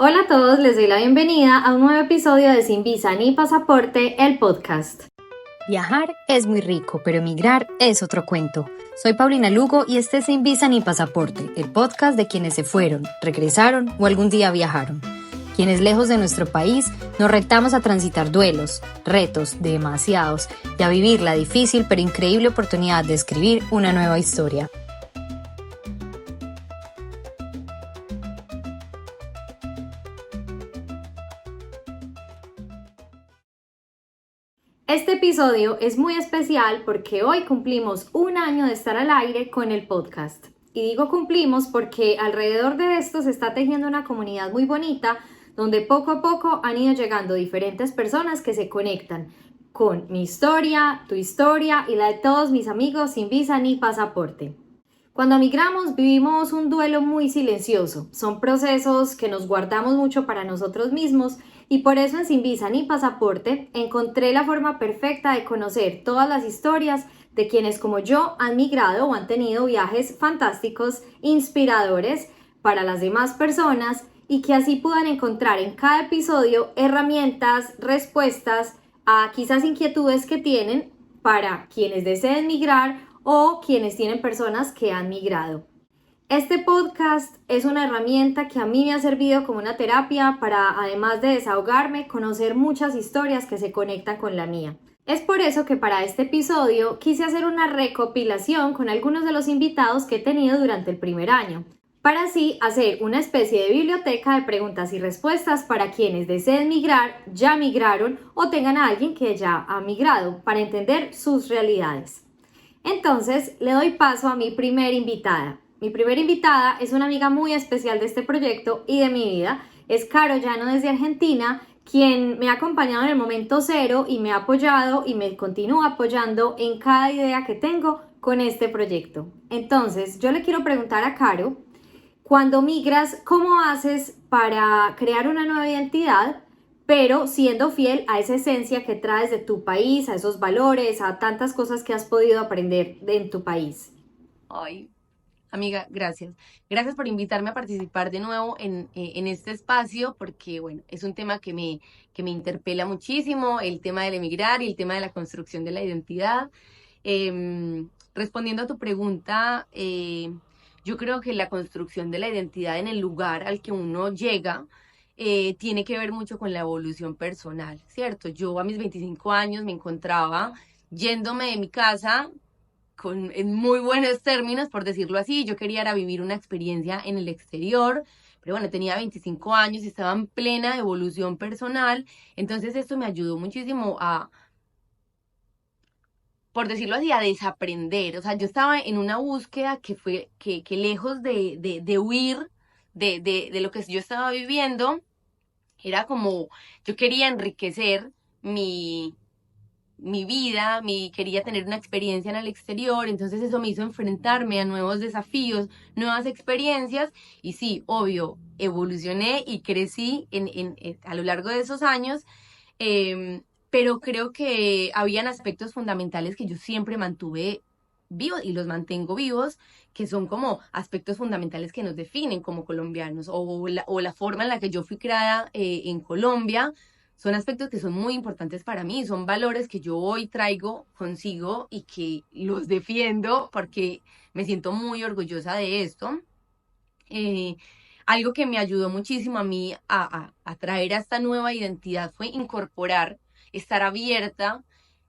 Hola a todos, les doy la bienvenida a un nuevo episodio de Sin Visa ni Pasaporte, el podcast. Viajar es muy rico, pero emigrar es otro cuento. Soy Paulina Lugo y este es Sin Visa ni Pasaporte, el podcast de quienes se fueron, regresaron o algún día viajaron. Quienes lejos de nuestro país nos retamos a transitar duelos, retos, demasiados, y a vivir la difícil pero increíble oportunidad de escribir una nueva historia. Este episodio es muy especial porque hoy cumplimos un año de estar al aire con el podcast. Y digo cumplimos porque alrededor de esto se está tejiendo una comunidad muy bonita donde poco a poco han ido llegando diferentes personas que se conectan con mi historia, tu historia y la de todos mis amigos sin visa ni pasaporte. Cuando migramos vivimos un duelo muy silencioso. Son procesos que nos guardamos mucho para nosotros mismos y por eso en Sin Visa ni Pasaporte encontré la forma perfecta de conocer todas las historias de quienes como yo han migrado o han tenido viajes fantásticos, inspiradores para las demás personas y que así puedan encontrar en cada episodio herramientas, respuestas a quizás inquietudes que tienen para quienes deseen migrar o quienes tienen personas que han migrado. Este podcast es una herramienta que a mí me ha servido como una terapia para, además de desahogarme, conocer muchas historias que se conectan con la mía. Es por eso que para este episodio quise hacer una recopilación con algunos de los invitados que he tenido durante el primer año, para así hacer una especie de biblioteca de preguntas y respuestas para quienes deseen migrar, ya migraron o tengan a alguien que ya ha migrado, para entender sus realidades. Entonces, le doy paso a mi primera invitada. Mi primera invitada es una amiga muy especial de este proyecto y de mi vida. Es Caro Llano desde Argentina, quien me ha acompañado en el momento cero y me ha apoyado y me continúa apoyando en cada idea que tengo con este proyecto. Entonces, yo le quiero preguntar a Caro, cuando migras, ¿cómo haces para crear una nueva identidad, pero siendo fiel a esa esencia que traes de tu país, a esos valores, a tantas cosas que has podido aprender en tu país? Ay, amiga, gracias. Gracias por invitarme a participar de nuevo en este espacio, porque, bueno, es un tema que me interpela muchísimo, el tema del emigrar y el tema de la construcción de la identidad. Respondiendo a tu pregunta, yo creo que la construcción de la identidad en el lugar al que uno llega tiene que ver mucho con la evolución personal, ¿cierto? Yo a mis 25 años me encontraba yéndome de mi casa en muy buenos términos, por decirlo así. Yo quería era vivir una experiencia en el exterior, pero bueno, tenía 25 años y estaba en plena evolución personal, entonces esto me ayudó muchísimo a, por decirlo así, a desaprender. O sea, yo estaba en una búsqueda que fue, que lejos de huir de lo que yo estaba viviendo, era como, yo quería enriquecer mi vida, quería tener una experiencia en el exterior, entonces eso me hizo enfrentarme a nuevos desafíos, nuevas experiencias, y sí, obvio, evolucioné y crecí a lo largo de esos años, pero creo que habían aspectos fundamentales que yo siempre mantuve vivos y los mantengo vivos, que son como aspectos fundamentales que nos definen como colombianos, o la forma en la que yo fui creada en Colombia. Son aspectos que son muy importantes para mí, son valores que yo hoy traigo consigo y que los defiendo porque me siento muy orgullosa de esto. Eh, Algo que me ayudó muchísimo a mí a traer a esta nueva identidad fue incorporar, estar abierta,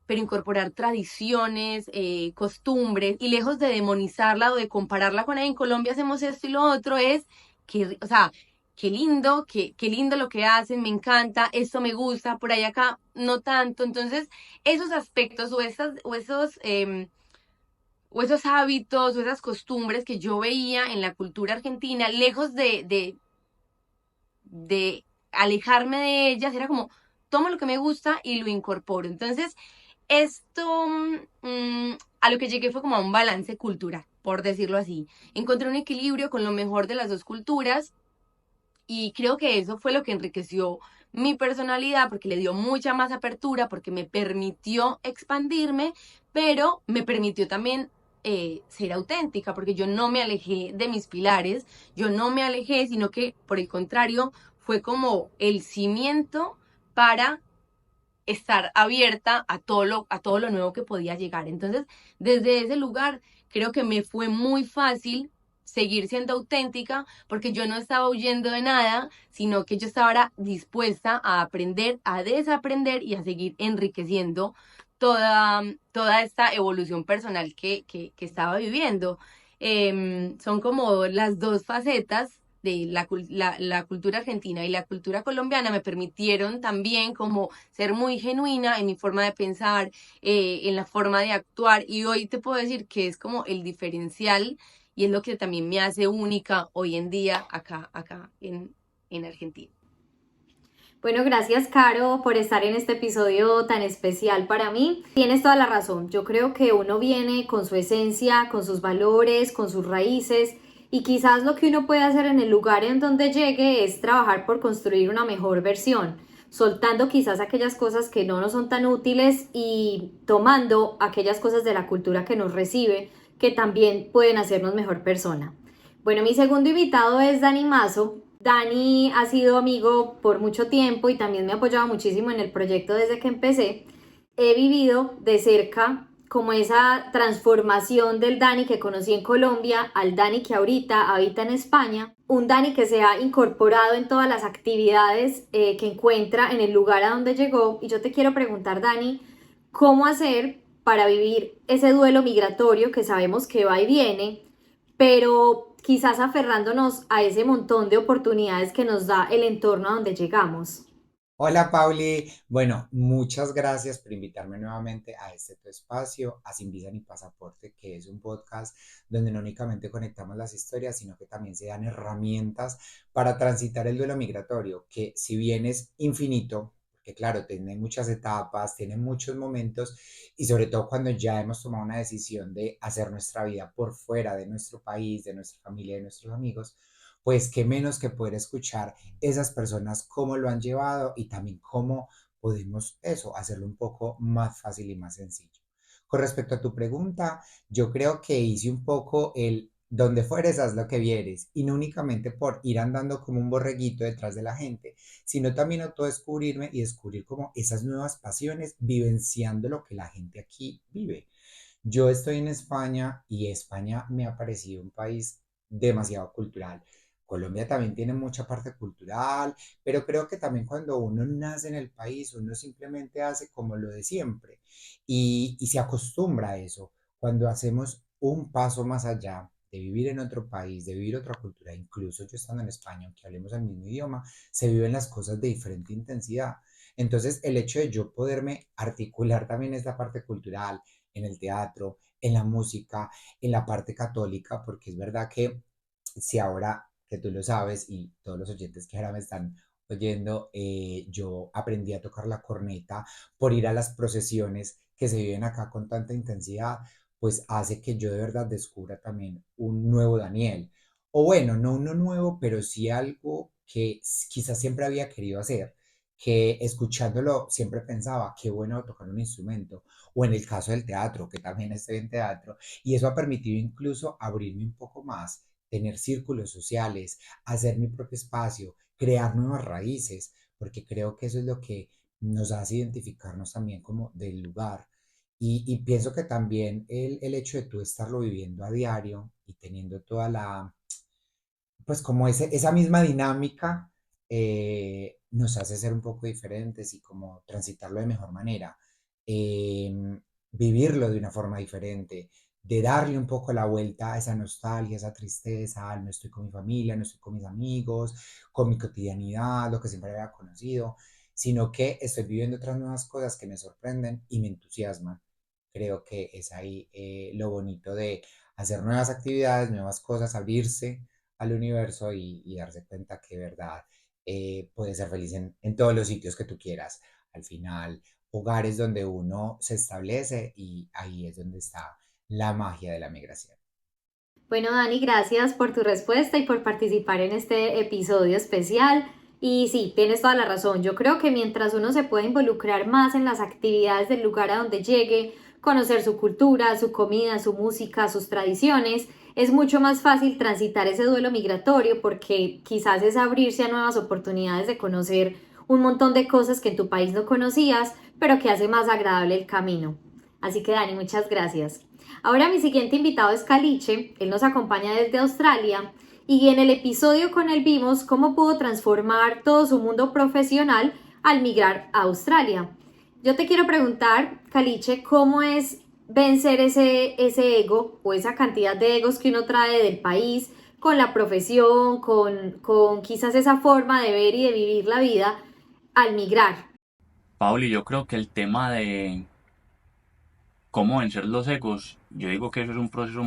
pero incorporar tradiciones, costumbres, y lejos de demonizarla o de compararla con, en Colombia hacemos esto y lo otro, es que, o sea, qué lindo lo que hacen, me encanta, esto me gusta, por ahí acá no tanto. Entonces, esos aspectos o esos hábitos o esas costumbres que yo veía en la cultura argentina, lejos de alejarme de ellas, era como, tomo lo que me gusta y lo incorporo. Entonces, esto a lo que llegué fue como a un balance cultural, por decirlo así. Encontré un equilibrio con lo mejor de las dos culturas y creo que eso fue lo que enriqueció mi personalidad, porque le dio mucha más apertura, porque me permitió expandirme, pero me permitió también ser auténtica, porque yo no me alejé de mis pilares, yo no me alejé, sino que por el contrario fue como el cimiento para estar abierta a todo lo nuevo que podía llegar. Entonces, desde ese lugar, creo que me fue muy fácil seguir siendo auténtica porque yo no estaba huyendo de nada, sino que yo estaba ahora dispuesta a aprender, a desaprender y a seguir enriqueciendo toda esta evolución personal que estaba viviendo. Son como las dos facetas de la cultura argentina y la cultura colombiana me permitieron también como ser muy genuina en mi forma de pensar, en la forma de actuar, y hoy te puedo decir que es como el diferencial y es lo que también me hace única hoy en día acá en Argentina. Bueno, gracias Caro por estar en este episodio tan especial para mí. Tienes toda la razón. Yo creo que uno viene con su esencia, con sus valores, con sus raíces, y quizás lo que uno puede hacer en el lugar en donde llegue es trabajar por construir una mejor versión, soltando quizás aquellas cosas que no nos son tan útiles y tomando aquellas cosas de la cultura que nos recibe, que también pueden hacernos mejor persona. Bueno, mi segundo invitado es Dani Mazo. Dani ha sido amigo por mucho tiempo y también me ha apoyado muchísimo en el proyecto desde que empecé. He vivido de cerca como esa transformación del Dani que conocí en Colombia al Dani que ahorita habita en España. Un Dani que se ha incorporado en todas las actividades que encuentra en el lugar a donde llegó. Y yo te quiero preguntar, Dani, ¿cómo hacer para vivir ese duelo migratorio que sabemos que va y viene, pero quizás aferrándonos a ese montón de oportunidades que nos da el entorno a donde llegamos? Hola Pauli, bueno, muchas gracias por invitarme nuevamente a este tu espacio, a Sin Visa ni Pasaporte, que es un podcast donde no únicamente conectamos las historias, sino que también se dan herramientas para transitar el duelo migratorio, que si bien es infinito, porque claro, tiene muchas etapas, tiene muchos momentos, y sobre todo cuando ya hemos tomado una decisión de hacer nuestra vida por fuera de nuestro país, de nuestra familia, de nuestros amigos, pues qué menos que poder escuchar esas personas cómo lo han llevado y también cómo podemos eso, hacerlo un poco más fácil y más sencillo. Con respecto a tu pregunta, yo creo que hice un poco el donde fueres, haz lo que vieres, y no únicamente por ir andando como un borreguito detrás de la gente, sino también autodescubrirme y descubrir como esas nuevas pasiones, vivenciando lo que la gente aquí vive. Yo estoy en España y España me ha parecido un país demasiado cultural. Colombia también tiene mucha parte cultural, pero creo que también cuando uno nace en el país, uno simplemente hace como lo de siempre y se acostumbra a eso. Cuando hacemos un paso más allá de vivir en otro país, de vivir otra cultura, incluso yo estando en España, aunque hablemos el mismo idioma, se viven las cosas de diferente intensidad. Entonces, el hecho de yo poderme articular también esta parte cultural en el teatro, en la música, en la parte católica, porque es verdad que si ahora que tú lo sabes y todos los oyentes que ahora me están oyendo, yo aprendí a tocar la corneta por ir a las procesiones que se viven acá con tanta intensidad, pues hace que yo de verdad descubra también un nuevo Daniel. O bueno, no uno nuevo, pero sí algo que quizás siempre había querido hacer, que escuchándolo siempre pensaba, qué bueno tocar un instrumento, o en el caso del teatro, que también estoy en teatro, y eso ha permitido incluso abrirme un poco más, tener círculos sociales, hacer mi propio espacio, crear nuevas raíces, porque creo que eso es lo que nos hace identificarnos también como del lugar. Y pienso que también el hecho de tú estarlo viviendo a diario y teniendo toda la, pues como esa misma dinámica nos hace ser un poco diferentes y como transitarlo de mejor manera, vivirlo de una forma diferente, de darle un poco la vuelta a esa nostalgia, esa tristeza, al no estoy con mi familia, no estoy con mis amigos, con mi cotidianidad, lo que siempre había conocido, sino que estoy viviendo otras nuevas cosas que me sorprenden y me entusiasman. Creo que es ahí lo bonito de hacer nuevas actividades, nuevas cosas, abrirse al universo y darse cuenta que de verdad puedes ser feliz en todos los sitios que tú quieras. Al final, hogares donde uno se establece y ahí es donde está la magia de la migración. Bueno, Dani, gracias por tu respuesta y por participar en este episodio especial. Y sí, tienes toda la razón. Yo creo que mientras uno se puede involucrar más en las actividades del lugar a donde llegue, conocer su cultura, su comida, su música, sus tradiciones, es mucho más fácil transitar ese duelo migratorio porque quizás es abrirse a nuevas oportunidades de conocer un montón de cosas que en tu país no conocías, pero que hace más agradable el camino. Así que Dani, muchas gracias. Ahora mi siguiente invitado es Caliche, él nos acompaña desde Australia y en el episodio con él vimos cómo pudo transformar todo su mundo profesional al migrar a Australia. Yo te quiero preguntar, Caliche, ¿cómo es vencer ese ego o esa cantidad de egos que uno trae del país con la profesión, con quizás esa forma de ver y de vivir la vida al migrar? Pauli, yo creo que el tema de cómo vencer los egos, yo digo que eso es un proceso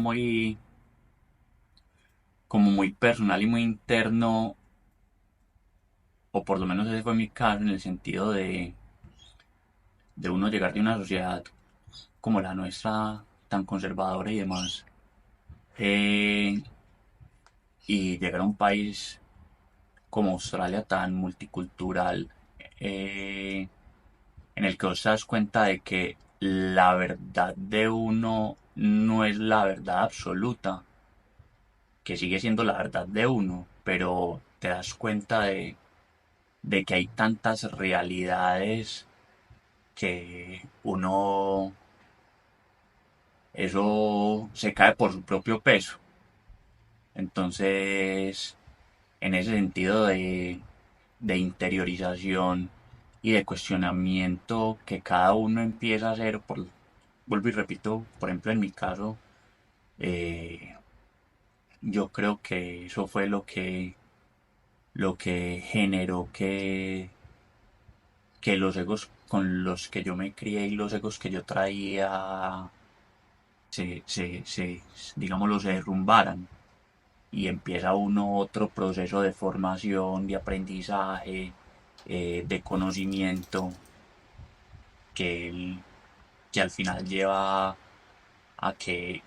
como muy personal y muy interno, o por lo menos ese fue mi caso, en el sentido de uno llegar de una sociedad como la nuestra, tan conservadora y demás, eh, y llegar a un país como Australia tan multicultural, eh, en el que vos te das cuenta de que la verdad de uno no es la verdad absoluta, que sigue siendo la verdad de uno, pero te das cuenta de que hay tantas realidades que uno, eso se cae por su propio peso. Entonces, en ese sentido de interiorización y de cuestionamiento que cada uno empieza a hacer, vuelvo y repito, por ejemplo en mi caso, eh, yo creo que eso fue lo que generó que los egos con los que yo me crié y los egos que yo traía digámoslo, se derrumbaran y empieza uno otro proceso de formación, de aprendizaje, de conocimiento que, que al final lleva a que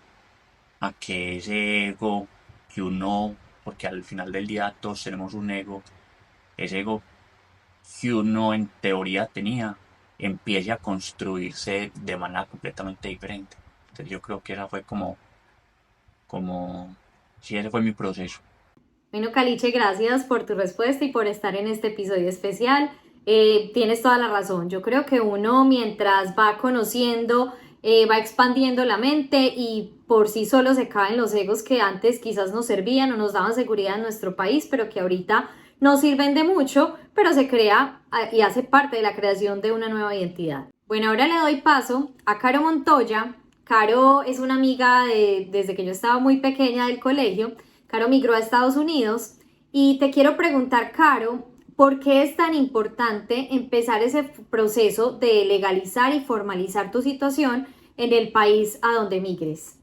ese ego que uno, porque al final del día todos tenemos un ego, ese ego que uno en teoría tenía, empiece a construirse de manera completamente diferente. Entonces yo creo que esa fue sí, ese fue mi proceso. Bueno, Caliche, gracias por tu respuesta y por estar en este episodio especial. Tienes toda la razón. Yo creo que uno mientras va conociendo, va expandiendo la mente y por sí solo se caen los egos que antes quizás nos servían o nos daban seguridad en nuestro país, pero que ahorita no sirven de mucho, pero se crea y hace parte de la creación de una nueva identidad. Bueno, ahora le doy paso a Caro Montoya. Caro es una amiga desde que yo estaba muy pequeña del colegio. Caro migró a Estados Unidos y te quiero preguntar, Caro, ¿por qué es tan importante empezar ese proceso de legalizar y formalizar tu situación en el país a donde migres?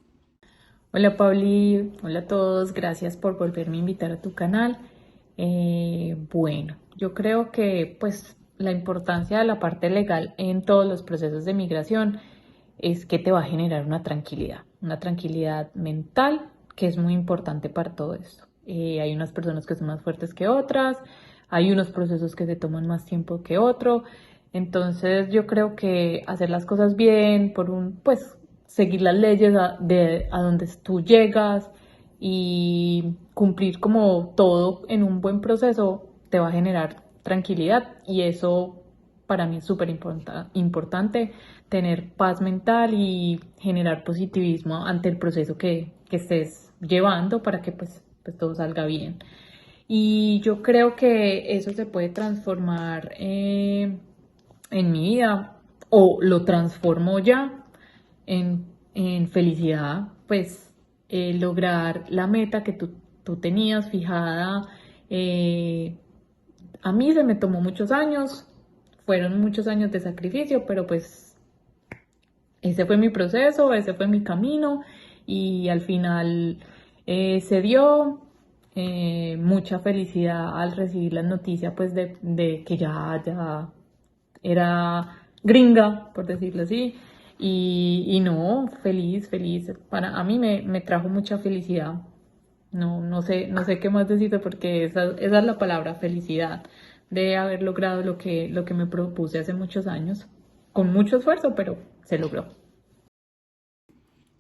Hola Pauli, hola a todos, gracias por volverme a invitar a tu canal. Bueno, yo creo que pues la importancia de la parte legal en todos los procesos de migración es que te va a generar una tranquilidad mental que es muy importante para todo esto. Hay unas personas que son más fuertes que otras, hay unos procesos que se toman más tiempo que otro, entonces yo creo que hacer las cosas bien, pues seguir las leyes a donde tú llegas y cumplir como todo en un buen proceso te va a generar tranquilidad y eso para mí es súper importante, tener paz mental y generar positivismo ante el proceso que estés llevando para que pues todo salga bien. Y yo creo que eso se puede transformar en mi vida o lo transformo ya en felicidad, pues lograr la meta que tú tenías fijada. A mí se me tomó muchos años, fueron muchos años de sacrificio, pero pues ese fue mi proceso, ese fue mi camino y al final se dio mucha felicidad al recibir la noticia pues de que ya era gringa, por decirlo así. Y no, feliz. A mí me trajo mucha felicidad. No sé qué más decirte porque esa es la palabra, felicidad, de haber logrado lo que me propuse hace muchos años, con mucho esfuerzo, pero se logró.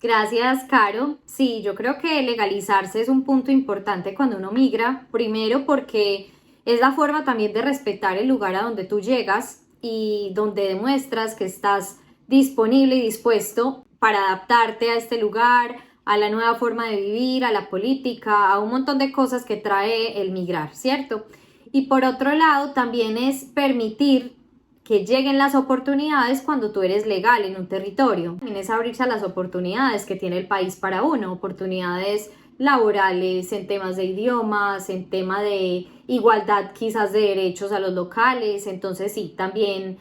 Gracias, Caro. Sí, yo creo que legalizarse es un punto importante cuando uno migra, primero porque es la forma también de respetar el lugar a donde tú llegas y donde demuestras que estás disponible y dispuesto para adaptarte a este lugar, a la nueva forma de vivir, a la política, a un montón de cosas que trae el migrar, ¿cierto? Y por otro lado, también es permitir que lleguen las oportunidades cuando tú eres legal en un territorio. También es abrirse a las oportunidades que tiene el país para uno, oportunidades laborales, en temas de idiomas, en tema de igualdad quizás de derechos a los locales. Entonces sí, también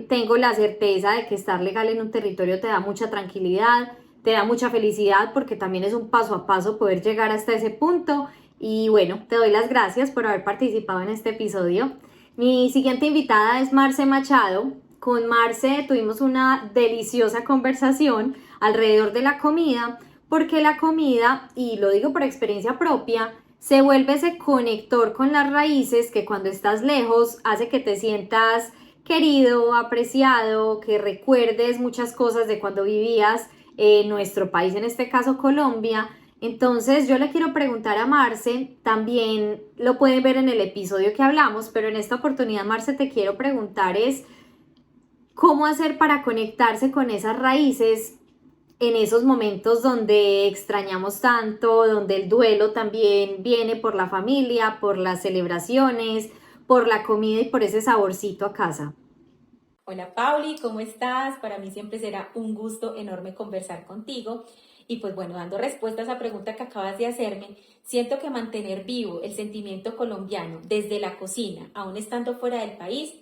tengo la certeza de que estar legal en un territorio te da mucha tranquilidad, te da mucha felicidad porque también es un paso a paso poder llegar hasta ese punto. Y bueno, te doy las gracias por haber participado en este episodio. Mi siguiente invitada es Marce Machado. Con Marce tuvimos una deliciosa conversación alrededor de la comida, porque la comida, y lo digo por experiencia propia, se vuelve ese conector con las raíces que cuando estás lejos hace que te sientas querido, apreciado, que recuerdes muchas cosas de cuando vivías en nuestro país, en este caso Colombia. Entonces yo le quiero preguntar a Marce, también lo pueden ver en el episodio que hablamos, pero en esta oportunidad, Marce, te quiero preguntar es cómo hacer para conectarse con esas raíces en esos momentos donde extrañamos tanto, donde el duelo también viene por la familia, por las celebraciones, por la comida y por ese saborcito a casa. Hola Pauli, ¿cómo estás? Para mí siempre será un gusto enorme conversar contigo. Y pues bueno, dando respuesta a esa pregunta que acabas de hacerme, siento que mantener vivo el sentimiento colombiano desde la cocina, aún estando fuera del país,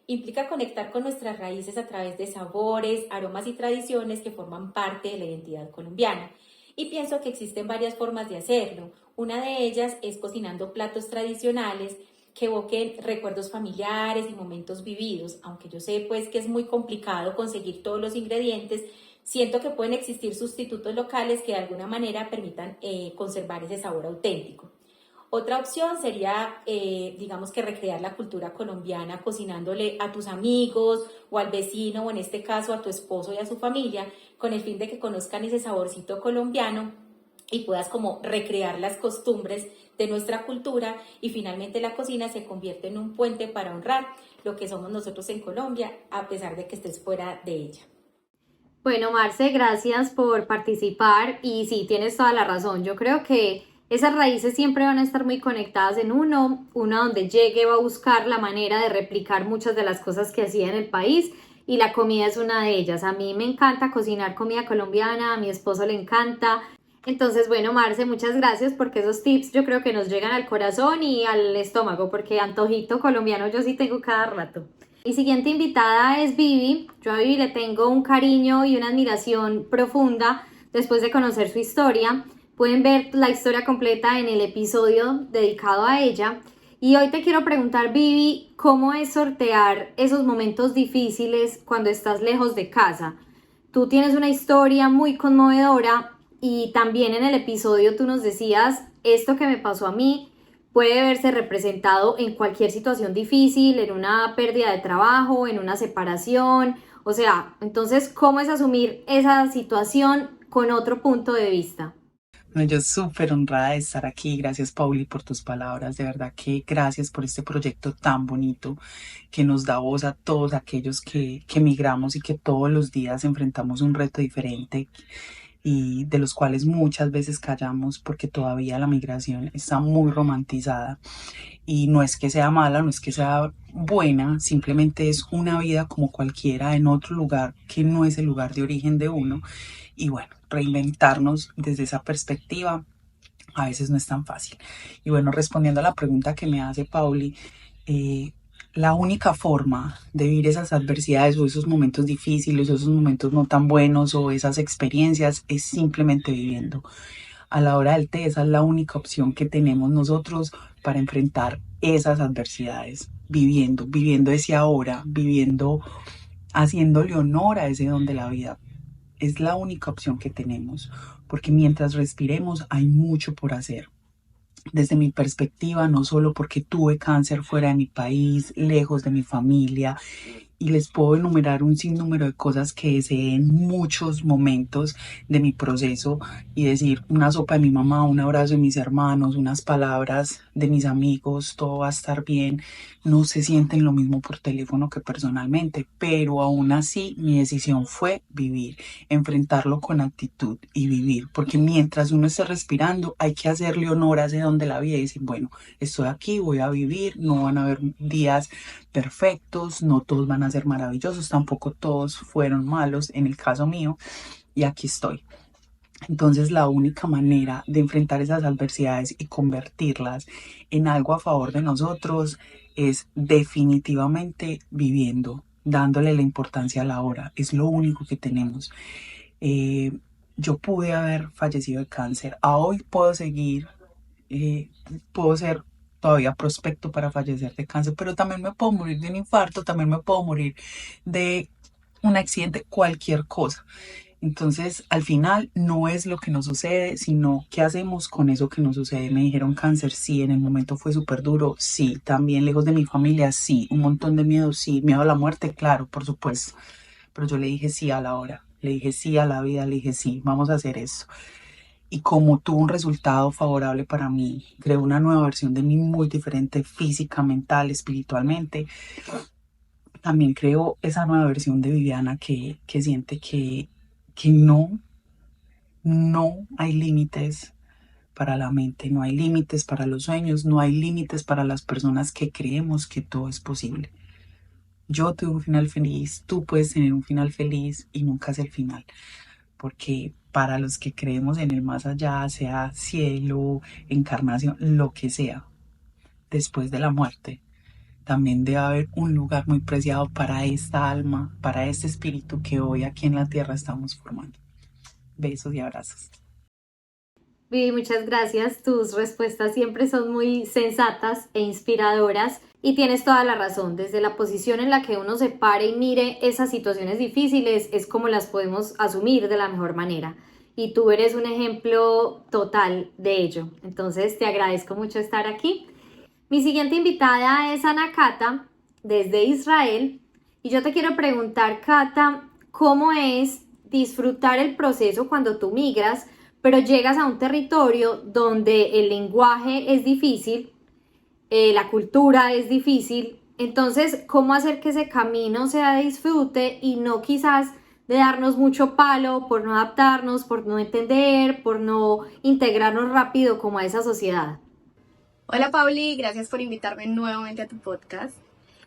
implica conectar con nuestras raíces a través de sabores, aromas y tradiciones que forman parte de la identidad colombiana. Y pienso que existen varias formas de hacerlo. Una de ellas es cocinando platos tradicionales que evoquen recuerdos familiares y momentos vividos. Aunque yo sé pues que es muy complicado conseguir todos los ingredientes, siento que pueden existir sustitutos locales que de alguna manera permitan conservar ese sabor auténtico. Otra opción sería, digamos que recrear la cultura colombiana cocinándole a tus amigos o al vecino o en este caso a tu esposo y a su familia con el fin de que conozcan ese saborcito colombiano y puedas como recrear las costumbres de nuestra cultura y finalmente la cocina se convierte en un puente para honrar lo que somos nosotros en Colombia a pesar de que estés fuera de ella. Bueno, Marce, gracias por participar y sí, tienes toda la razón. Yo creo que esas raíces siempre van a estar muy conectadas en uno donde llegue va a buscar la manera de replicar muchas de las cosas que hacía en el país y la comida es una de ellas. A mí me encanta cocinar comida colombiana, a mi esposo le encanta. Entonces, bueno, Marce, muchas gracias porque esos tips yo creo que nos llegan al corazón y al estómago porque antojito colombiano yo sí tengo cada rato. Mi siguiente invitada es Vivi. Yo a Vivi le tengo un cariño y una admiración profunda después de conocer su historia. Pueden ver la historia completa en el episodio dedicado a ella. Y hoy te quiero preguntar, Vivi, ¿cómo es sortear esos momentos difíciles cuando estás lejos de casa? Tú tienes una historia muy conmovedora y también en el episodio tú nos decías, esto que me pasó a mí puede verse representado en cualquier situación difícil, en una pérdida de trabajo, en una separación. O sea, entonces, ¿cómo es asumir esa situación con otro punto de vista? No, yo súper honrada de estar aquí. Gracias, Pauli, por tus palabras. De verdad que gracias por este proyecto tan bonito que nos da voz a todos aquellos que migramos y que todos los días enfrentamos un reto diferente y de los cuales muchas veces callamos porque todavía la migración está muy romantizada. Y no es que sea mala, no es que sea buena, simplemente es una vida como cualquiera en otro lugar que no es el lugar de origen de uno. Y bueno, reinventarnos desde esa perspectiva a veces no es tan fácil. Y bueno, respondiendo a la pregunta que me hace Pauli, la única forma de vivir esas adversidades o esos momentos difíciles o esos momentos no tan buenos o esas experiencias es simplemente viviendo. A la hora del té, esa es la única opción que tenemos nosotros para enfrentar esas adversidades, viviendo ese ahora, viviendo, haciéndole honor a ese don de la vida. Es la única opción que tenemos, porque mientras respiremos hay mucho por hacer. Desde mi perspectiva, no solo porque tuve cáncer fuera de mi país, lejos de mi familia, y les puedo enumerar un sinnúmero de cosas que deseé en muchos momentos de mi proceso y decir una sopa de mi mamá, un abrazo de mis hermanos, unas palabras de mis amigos, todo va a estar bien. No se sienten lo mismo por teléfono que personalmente, pero aún así mi decisión fue vivir, enfrentarlo con actitud y vivir, porque mientras uno esté respirando hay que hacerle honor a ese don de la vida y decir, bueno, estoy aquí, voy a vivir, no van a haber días perfectos, no todos van a ser maravillosos, tampoco todos fueron malos en el caso mío, y aquí estoy. Entonces la única manera de enfrentar esas adversidades y convertirlas en algo a favor de nosotros es definitivamente viviendo, dándole la importancia a la hora. Es lo único que tenemos. Yo pude haber fallecido de cáncer. A hoy puedo seguir, puedo ser todavía prospecto para fallecer de cáncer, pero también me puedo morir de un infarto, también me puedo morir de un accidente, cualquier cosa. Entonces, al final, no es lo que nos sucede, sino qué hacemos con eso que nos sucede. Me dijeron cáncer, sí, en el momento fue súper duro, sí, también lejos de mi familia, sí, un montón de miedo, sí, miedo a la muerte, claro, por supuesto. Pero yo le dije sí a la hora, le dije sí a la vida, le dije sí, vamos a hacer eso. Y como tuvo un resultado favorable para mí, creé una nueva versión de mí muy diferente física, mental, espiritualmente. También creo esa nueva versión de Viviana que siente que no hay límites para la mente, no hay límites para los sueños, no hay límites para las personas que creemos que todo es posible. Yo tuve un final feliz, tú puedes tener un final feliz y nunca es el final, porque para los que creemos en el más allá, sea cielo, encarnación, lo que sea, después de la muerte, también debe haber un lugar muy preciado para esta alma, para este espíritu que hoy aquí en la tierra estamos formando. Besos y abrazos. Vivi, muchas gracias. Tus respuestas siempre son muy sensatas e inspiradoras y tienes toda la razón. Desde la posición en la que uno se pare y mire esas situaciones difíciles es como las podemos asumir de la mejor manera. Y tú eres un ejemplo total de ello. Entonces te agradezco mucho estar aquí. Mi siguiente invitada es Ana Cata, desde Israel. Y yo te quiero preguntar, Cata, ¿cómo es disfrutar el proceso cuando tú migras, pero llegas a un territorio donde el lenguaje es difícil, la cultura es difícil? Entonces, ¿cómo hacer que ese camino sea de disfrute y no quizás de darnos mucho palo por no adaptarnos, por no entender, por no integrarnos rápido como a esa sociedad? Hola Pauli, gracias por invitarme nuevamente a tu podcast.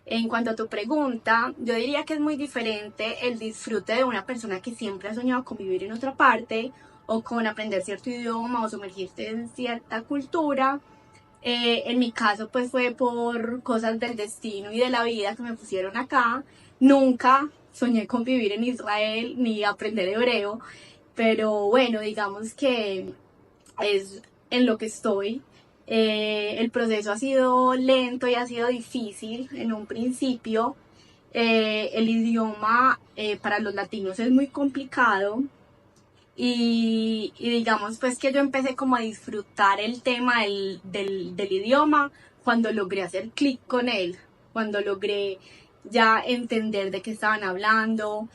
En cuanto a tu pregunta, yo diría que es muy diferente el disfrute de una persona que siempre ha soñado con vivir en otra parte o con aprender cierto idioma o sumergirse en cierta cultura. En mi caso pues fue por cosas del destino y de la vida que me pusieron acá. Nunca soñé con vivir en Israel ni aprender hebreo, pero bueno, digamos que es en lo que estoy. El proceso ha sido lento y ha sido difícil en un principio. El idioma para los latinos es muy complicado y digamos pues que yo empecé como a disfrutar el tema del idioma cuando logré hacer clic con él, cuando logré ya entender de qué estaban hablando,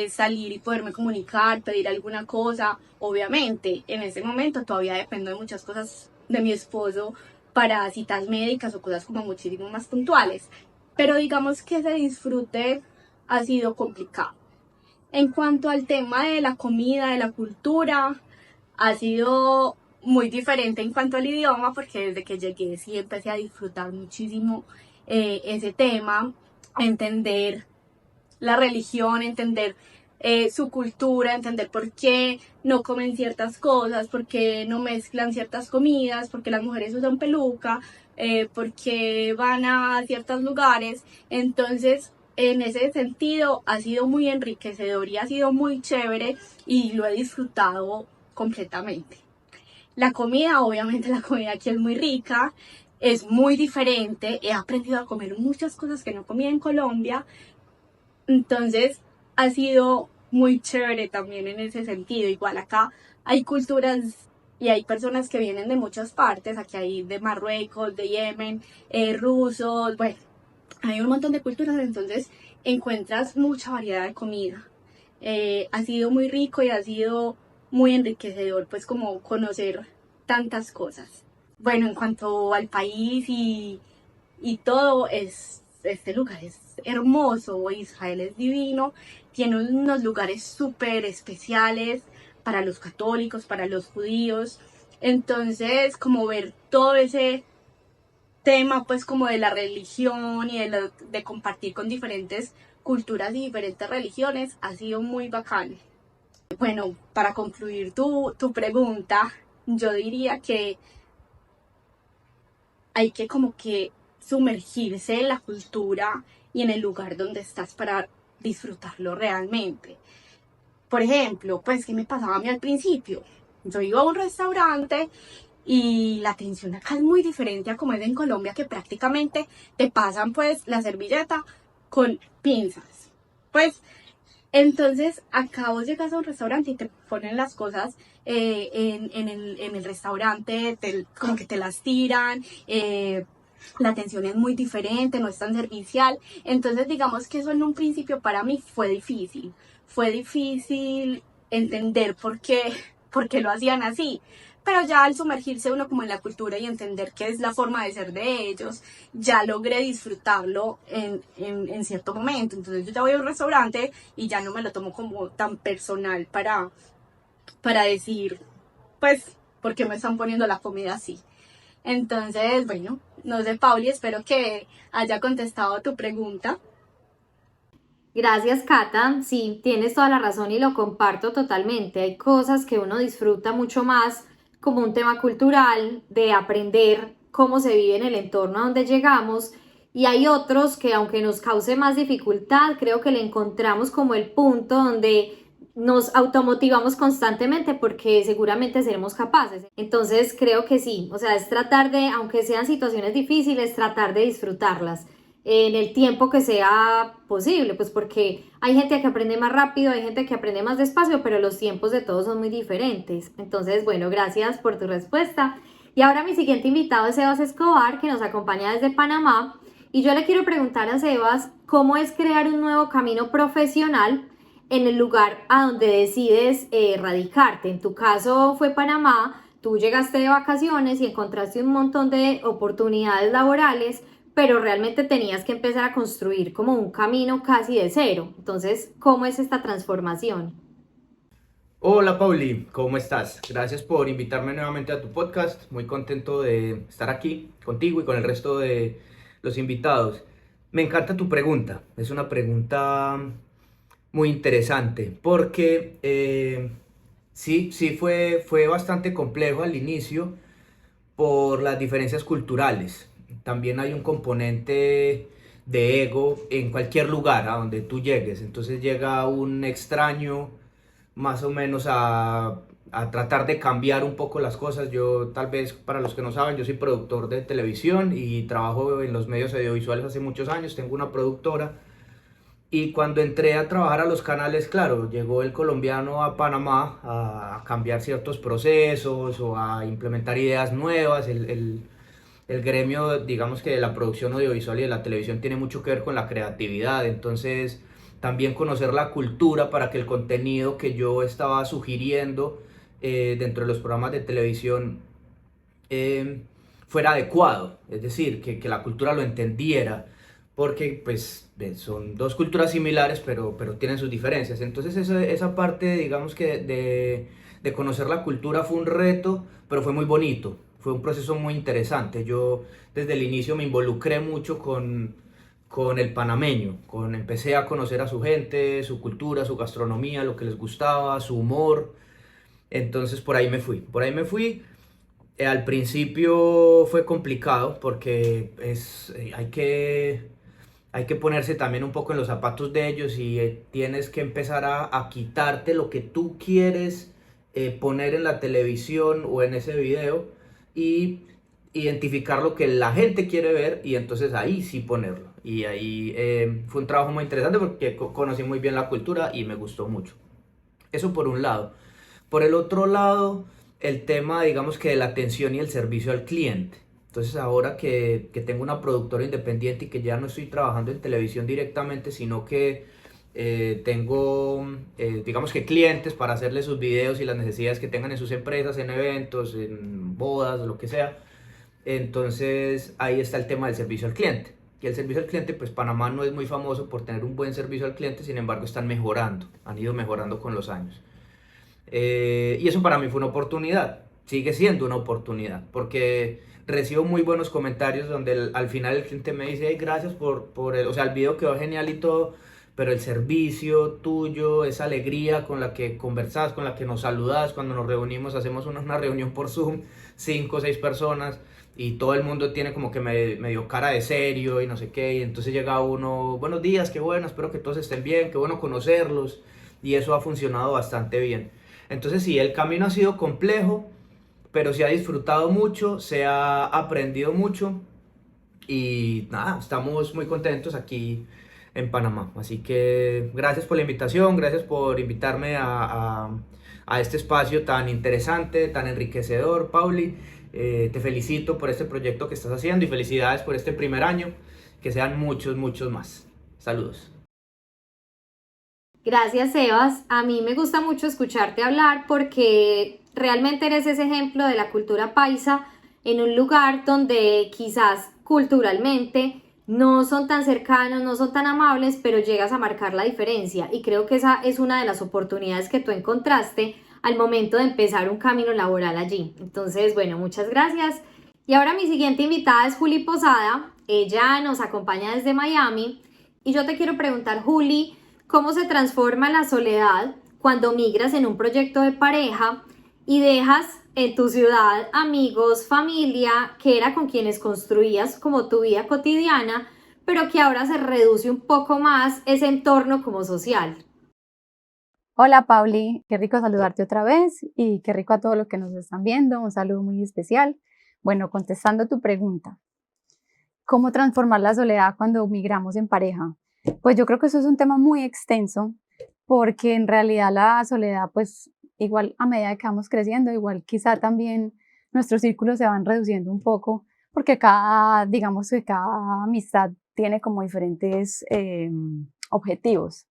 salir y poderme comunicar, pedir alguna cosa. Obviamente en ese momento todavía dependo de muchas cosas de mi esposo para citas médicas o cosas como muchísimo más puntuales, pero digamos que ese disfrute ha sido complicado. En cuanto al tema de la comida, de la cultura, ha sido muy diferente en cuanto al idioma, porque desde que llegué sí empecé a disfrutar muchísimo ese tema, entender la religión, entender su cultura, entender por qué no comen ciertas cosas, por qué no mezclan ciertas comidas, por qué las mujeres usan peluca, por qué van a ciertos lugares. Entonces, en ese sentido, ha sido muy enriquecedor y ha sido muy chévere y lo he disfrutado completamente. La comida, obviamente la comida aquí es muy rica, es muy diferente, he aprendido a comer muchas cosas que no comía en Colombia, entonces ha sido muy chévere también en ese sentido. Igual acá hay culturas y hay personas que vienen de muchas partes, aquí hay de Marruecos, de Yemen, rusos, bueno, hay un montón de culturas, entonces encuentras mucha variedad de comida. Ha sido muy rico y ha sido muy enriquecedor, pues como conocer tantas cosas. Bueno, en cuanto al país y todo, este lugar es hermoso, Israel es divino, tiene unos lugares súper especiales para los católicos, para los judíos, entonces como ver todo ese tema pues como de la religión y de compartir con diferentes culturas y diferentes religiones ha sido muy bacán. Bueno, para concluir tu pregunta, yo diría que hay que como que sumergirse en la cultura y en el lugar donde estás para disfrutarlo realmente. Por ejemplo, pues, ¿qué me pasaba a mí al principio? Yo iba a un restaurante y la atención acá es muy diferente a como es en Colombia, que prácticamente te pasan pues la servilleta con pinzas. Pues, entonces acá vos llegas a un restaurante y te ponen las cosas en el restaurante, como que te las tiran, la atención es muy diferente, no es tan servicial. Entonces digamos que eso en un principio para mí fue difícil. Fue difícil entender por qué lo hacían así. Pero ya al sumergirse uno como en la cultura y entender qué es la forma de ser de ellos, ya logré disfrutarlo en cierto momento. Entonces yo ya voy a un restaurante y ya no me lo tomo como tan personal para decir, pues, ¿por qué me están poniendo la comida así? Entonces, bueno, no sé, Pauli, espero que haya contestado tu pregunta. Gracias, Cata. Sí, tienes toda la razón y lo comparto totalmente. Hay cosas que uno disfruta mucho más como un tema cultural, de aprender cómo se vive en el entorno a donde llegamos, y hay otros que aunque nos cause más dificultad, creo que le encontramos como el punto donde nos automotivamos constantemente porque seguramente seremos capaces. Entonces creo que sí, o sea, es tratar de, aunque sean situaciones difíciles, tratar de disfrutarlas en el tiempo que sea posible, pues porque hay gente que aprende más rápido, hay gente que aprende más despacio, pero los tiempos de todos son muy diferentes. Entonces, bueno, gracias por tu respuesta. Y ahora mi siguiente invitado es Sebas Escobar, que nos acompaña desde Panamá. Y yo le quiero preguntar a Sebas, ¿cómo es crear un nuevo camino profesional en el lugar a donde decides radicarte? En tu caso fue Panamá, tú llegaste de vacaciones y encontraste un montón de oportunidades laborales, pero realmente tenías que empezar a construir como un camino casi de cero. Entonces, ¿cómo es esta transformación? Hola Pauli, ¿cómo estás? Gracias por invitarme nuevamente a tu podcast. Muy contento de estar aquí contigo y con el resto de los invitados. Me encanta tu pregunta. Es una pregunta muy interesante porque sí fue bastante complejo al inicio por las diferencias culturales. También hay un componente de ego en cualquier lugar a donde tú llegues. Entonces llega un extraño más o menos a tratar de cambiar un poco las cosas. Yo, tal vez para los que no saben, yo soy productor de televisión y trabajo en los medios audiovisuales hace muchos años. Tengo una productora. Y cuando entré a trabajar a los canales, claro, llegó el colombiano a Panamá a cambiar ciertos procesos o a implementar ideas nuevas. El gremio, digamos que de la producción audiovisual y de la televisión tiene mucho que ver con la creatividad, entonces también conocer la cultura para que el contenido que yo estaba sugiriendo dentro de los programas de televisión fuera adecuado, es decir, que la cultura lo entendiera, porque pues son dos culturas similares pero tienen sus diferencias. Entonces esa parte, digamos que de conocer la cultura fue un reto, pero fue muy bonito. Fue un proceso muy interesante. Yo desde el inicio me involucré mucho con el panameño. Empecé a conocer a su gente, su cultura, su gastronomía, lo que les gustaba, su humor. Entonces por ahí me fui. Al principio fue complicado porque hay que ponerse también un poco en los zapatos de ellos y tienes que empezar a quitarte lo que tú quieres poner en la televisión o en ese video y identificar lo que la gente quiere ver y entonces ahí sí ponerlo. Y ahí fue un trabajo muy interesante porque conocí muy bien la cultura y me gustó mucho. Eso por un lado. Por el otro lado, el tema, digamos que de la atención y el servicio al cliente. Entonces ahora que tengo una productora independiente y que ya no estoy trabajando en televisión directamente, sino que tengo, digamos que clientes para hacerles sus videos y las necesidades que tengan en sus empresas, en eventos, en bodas, lo que sea. Entonces ahí está el tema del servicio al cliente. Y el servicio al cliente, pues Panamá no es muy famoso por tener un buen servicio al cliente, sin embargo están mejorando, han ido mejorando con los años. Y eso para mí fue una oportunidad, sigue siendo una oportunidad, porque recibo muy buenos comentarios donde al final el cliente me dice: "Hey, gracias por el, o sea, el video quedó genial y todo, pero el servicio tuyo, esa alegría con la que conversas, con la que nos saludas cuando nos reunimos, hacemos una reunión por Zoom, 5 o 6 personas, y todo el mundo tiene como que medio cara de serio y no sé qué, y entonces llega uno: buenos días, qué bueno, espero que todos estén bien, qué bueno conocerlos", y eso ha funcionado bastante bien. Entonces sí, el camino ha sido complejo, pero se ha disfrutado mucho, se ha aprendido mucho y nada, estamos muy contentos aquí en Panamá. Así que gracias por la invitación, gracias por invitarme a este espacio tan interesante, tan enriquecedor, Pauli. Te felicito por este proyecto que estás haciendo y felicidades por este primer año. Que sean muchos, muchos más. Saludos. Gracias, Sebas. A mí me gusta mucho escucharte hablar porque realmente eres ese ejemplo de la cultura paisa en un lugar donde quizás culturalmente no son tan cercanos, no son tan amables, pero llegas a marcar la diferencia. Y creo que esa es una de las oportunidades que tú encontraste al momento de empezar un camino laboral allí. Entonces, bueno, muchas gracias. Y ahora mi siguiente invitada es Juli Posada. Ella nos acompaña desde Miami. Y yo te quiero preguntar, Juli, ¿cómo se transforma la soledad cuando migras en un proyecto de pareja y dejas en tu ciudad amigos, familia, que era con quienes construías como tu vida cotidiana, pero que ahora se reduce un poco más ese entorno como social? Hola Pauli, qué rico saludarte otra vez y qué rico a todos los que nos están viendo, un saludo muy especial. Bueno, contestando tu pregunta, ¿cómo transformar la soledad cuando migramos en pareja? Pues yo creo que eso es un tema muy extenso, porque en realidad la soledad, pues igual a medida que vamos creciendo, igual quizá también nuestros círculos se van reduciendo un poco, porque digamos que cada amistad tiene como diferentes objetivos.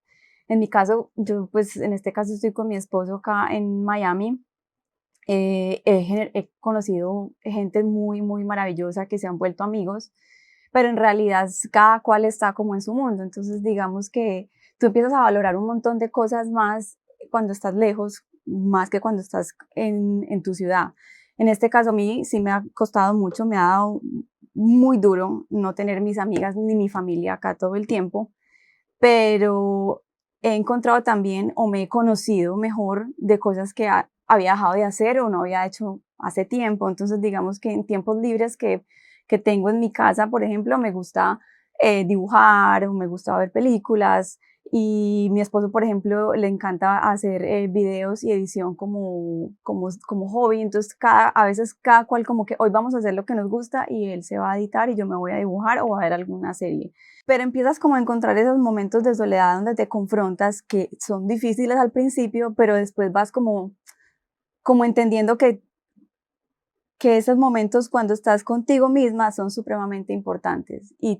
En mi caso, yo pues en este caso estoy con mi esposo acá en Miami. He conocido gente muy, muy maravillosa que se han vuelto amigos, pero en realidad cada cual está como en su mundo. Entonces digamos que tú empiezas a valorar un montón de cosas más cuando estás lejos, más que cuando estás en tu ciudad. En este caso a mí sí me ha costado mucho, me ha dado muy duro no tener mis amigas ni mi familia acá todo el tiempo, pero he encontrado también o me he conocido mejor de cosas que había dejado de hacer o no había hecho hace tiempo. Entonces digamos que en tiempos libres que tengo en mi casa, por ejemplo, me gusta dibujar o me gusta ver películas, y mi esposo, por ejemplo, le encanta hacer videos y edición como hobby. Entonces a veces cada cual como que hoy vamos a hacer lo que nos gusta y él se va a editar y yo me voy a dibujar o a ver alguna serie. Pero empiezas como a encontrar esos momentos de soledad donde te confrontas, que son difíciles al principio, pero después vas como entendiendo que esos momentos cuando estás contigo misma son supremamente importantes y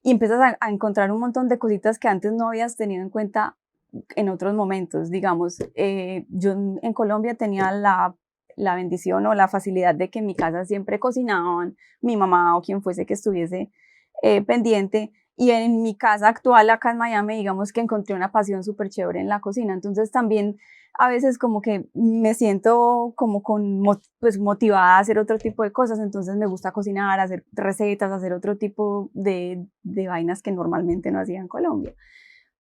empiezas a encontrar un montón de cositas que antes no habías tenido en cuenta en otros momentos. Digamos, yo en Colombia tenía la bendición o la facilidad de que en mi casa siempre cocinaban, mi mamá o quien fuese que estuviese pendiente, y en mi casa actual acá en Miami, digamos que encontré una pasión súper chévere en la cocina. Entonces también a veces como que me siento como pues motivada a hacer otro tipo de cosas. Entonces me gusta cocinar, hacer recetas, hacer otro tipo de vainas que normalmente no hacía en Colombia.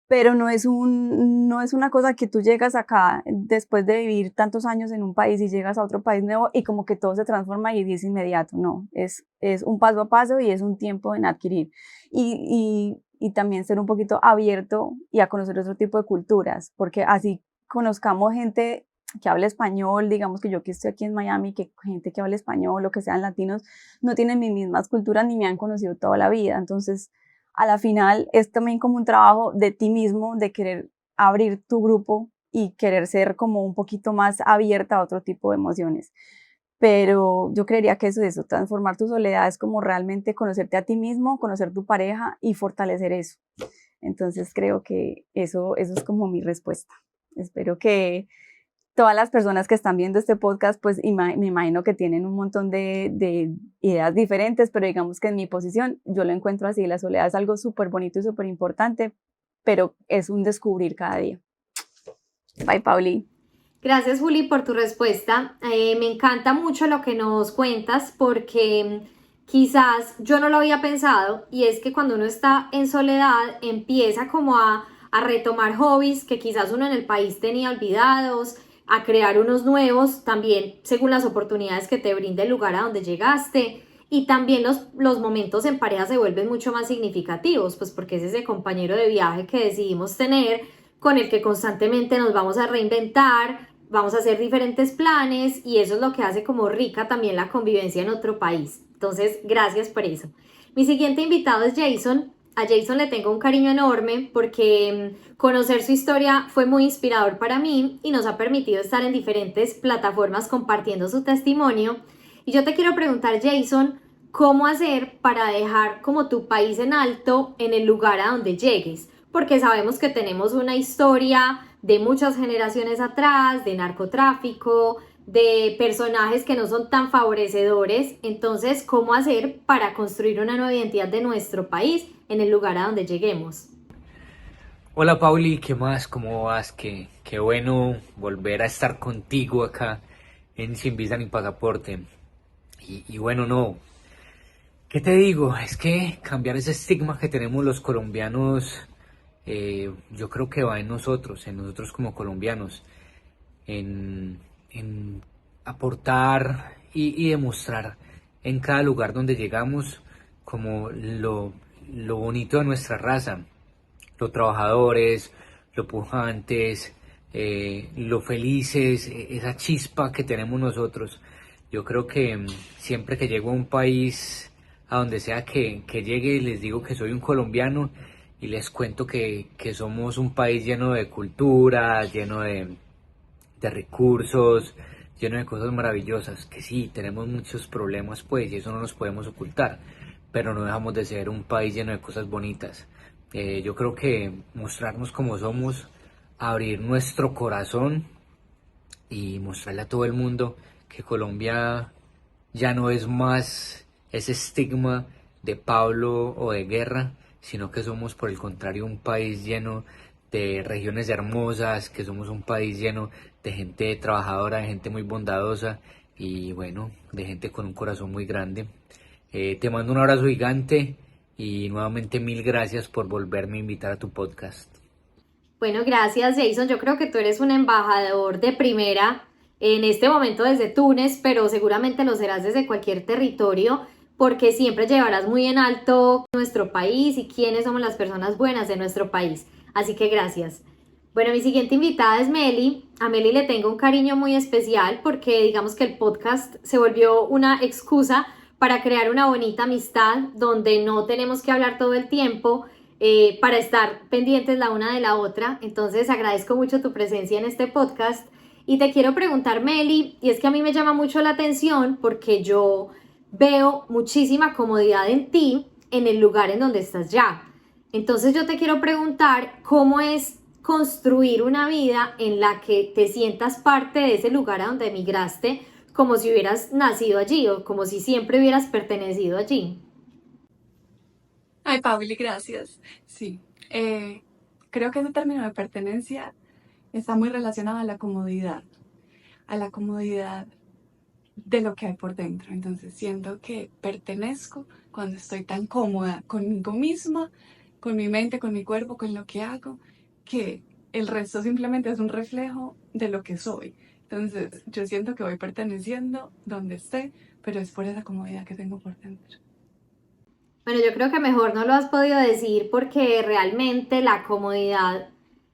Pero no es una cosa que tú llegas acá después de vivir tantos años en un país y llegas a otro país nuevo y como que todo se transforma y es inmediato. No, es un paso a paso y es un tiempo en adquirir. Y también ser un poquito abierto y a conocer otro tipo de culturas, porque así conozcamos gente que habla español, digamos que yo que estoy aquí en Miami, que gente que habla español o que sean latinos, no tienen mis mismas culturas ni me han conocido toda la vida. Entonces, a la final es también como un trabajo de ti mismo, de querer abrir tu grupo y querer ser como un poquito más abierta a otro tipo de emociones. pero yo creería que eso, transformar tu soledad es como realmente conocerte a ti mismo, conocer tu pareja y fortalecer eso. Entonces creo que eso es como mi respuesta. Espero que todas las personas que están viendo este podcast, pues me imagino que tienen un montón de ideas diferentes, pero digamos que en mi posición yo lo encuentro así, la soledad es algo súper bonito y súper importante, pero es un descubrir cada día. Bye, Pauli. Gracias, Juli, por tu respuesta. Me encanta mucho lo que nos cuentas porque quizás yo no lo había pensado, y es que cuando uno está en soledad empieza como a retomar hobbies que quizás uno en el país tenía olvidados, a crear unos nuevos también según las oportunidades que te brinde el lugar a donde llegaste, y también los momentos en pareja se vuelven mucho más significativos, pues porque es ese compañero de viaje que decidimos tener, con el que constantemente nos vamos a reinventar, vamos a hacer diferentes planes, y eso es lo que hace como rica también la convivencia en otro país. Entonces, gracias por eso. Mi siguiente invitado es Jason. A Jason le tengo un cariño enorme porque conocer su historia fue muy inspirador para mí y nos ha permitido estar en diferentes plataformas compartiendo su testimonio. Y yo te quiero preguntar, Jason, ¿cómo hacer para dejar como tu país en alto en el lugar a donde llegues? Porque sabemos que tenemos una historia de muchas generaciones atrás, de narcotráfico, de personajes que no son tan favorecedores. Entonces, ¿cómo hacer para construir una nueva identidad de nuestro país en el lugar a donde lleguemos? Hola Pauli, ¿qué más? ¿Cómo vas? Qué bueno volver a estar contigo acá en Sin Visa ni Pasaporte. Y bueno, no, ¿qué te digo? Es que cambiar ese estigma que tenemos los colombianos, yo creo que va en nosotros como colombianos, en aportar y demostrar en cada lugar donde llegamos como lo bonito de nuestra raza, lo trabajadores, lo pujantes, lo felices, esa chispa que tenemos nosotros. Yo creo que siempre que llego a un país, a donde sea que llegue, les digo que soy un colombiano y les cuento que somos un país lleno de cultura, lleno de recursos, lleno de cosas maravillosas, que sí, tenemos muchos problemas pues, y eso no nos podemos ocultar, pero no dejamos de ser un país lleno de cosas bonitas. Yo creo que mostrarnos como somos, abrir nuestro corazón y mostrarle a todo el mundo que Colombia ya no es más ese estigma de Pablo o de guerra, sino que somos por el contrario un país lleno de regiones hermosas, que somos un país lleno de gente trabajadora, de gente muy bondadosa y bueno, de gente con un corazón muy grande. Te mando un abrazo gigante y nuevamente mil gracias por volverme a invitar a tu podcast. Bueno, gracias Jason. Yo creo que tú eres un embajador de primera en este momento desde Túnez, pero seguramente lo serás desde cualquier territorio, porque siempre llevarás muy en alto nuestro país y quiénes somos las personas buenas de nuestro país. Así que gracias. Bueno, mi siguiente invitada es Meli. A Meli le tengo un cariño muy especial porque digamos que el podcast se volvió una excusa para crear una bonita amistad donde no tenemos que hablar todo el tiempo, para estar pendientes la una de la otra. Entonces agradezco mucho tu presencia en este podcast y te quiero preguntar, Meli, y es que a mí me llama mucho la atención porque yo veo muchísima comodidad en ti en el lugar en donde estás ya. Entonces yo te quiero preguntar cómo es construir una vida en la que te sientas parte de ese lugar a donde emigraste, como si hubieras nacido allí o como si siempre hubieras pertenecido allí. Ay, Pauli, gracias. Sí, creo que ese término de pertenencia está muy relacionado a la comodidad de lo que hay por dentro. Entonces siento que pertenezco cuando estoy tan cómoda conmigo misma, con mi mente, con mi cuerpo, con lo que hago, que el resto simplemente es un reflejo de lo que soy. Entonces yo siento que voy perteneciendo donde esté, pero es por esa comodidad que tengo por dentro. Bueno, yo creo que mejor no lo has podido decir porque realmente la comodidad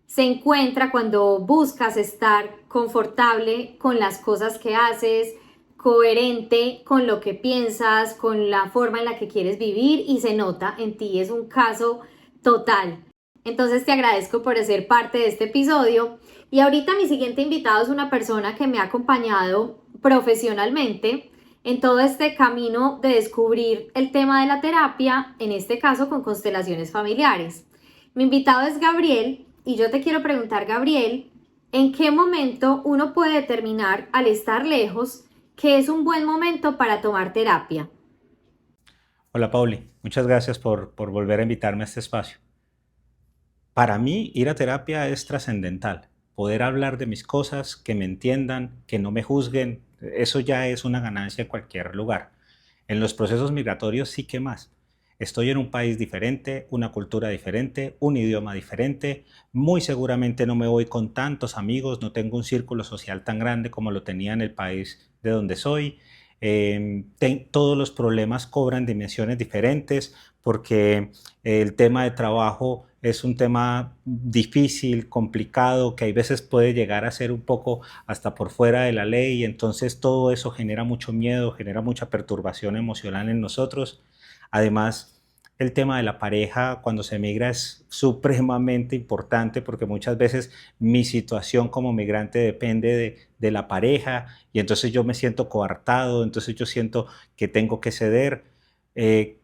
se encuentra cuando buscas estar confortable con las cosas que haces, coherente con lo que piensas, con la forma en la que quieres vivir, y se nota en ti, es un caso total. Entonces te agradezco por ser parte de este episodio. Y ahorita mi siguiente invitado es una persona que me ha acompañado profesionalmente en todo este camino de descubrir el tema de la terapia, en este caso con constelaciones familiares. Mi invitado es Gabriel y yo te quiero preguntar, Gabriel, ¿en qué momento uno puede determinar al estar lejos que es un buen momento para tomar terapia? Hola Pauli, muchas gracias por volver a invitarme a este espacio. Para mí, ir a terapia es trascendental. Poder hablar de mis cosas, que me entiendan, que no me juzguen, eso ya es una ganancia en cualquier lugar. En los procesos migratorios sí que más. Estoy en un país diferente, una cultura diferente, un idioma diferente. Muy seguramente no me voy con tantos amigos, no tengo un círculo social tan grande como lo tenía en el país de donde soy. Todos los problemas cobran dimensiones diferentes porque el tema de trabajo es un tema difícil, complicado, que hay veces puede llegar a ser un poco hasta por fuera de la ley, y entonces todo eso genera mucho miedo, genera mucha perturbación emocional en nosotros. Además, el tema de la pareja cuando se migra es supremamente importante porque muchas veces mi situación como migrante depende de la pareja y entonces yo me siento coartado, entonces yo siento que tengo que ceder.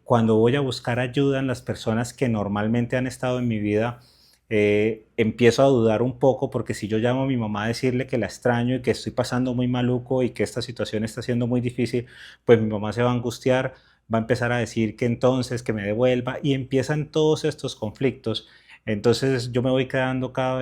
Cuando voy a buscar ayuda en las personas que normalmente han estado en mi vida, empiezo a dudar un poco porque si yo llamo a mi mamá a decirle que la extraño y que estoy pasando muy maluco y que esta situación está siendo muy difícil, pues mi mamá se va a angustiar, va a empezar a decir que entonces que me devuelva y empiezan todos estos conflictos. Entonces yo me voy quedando cada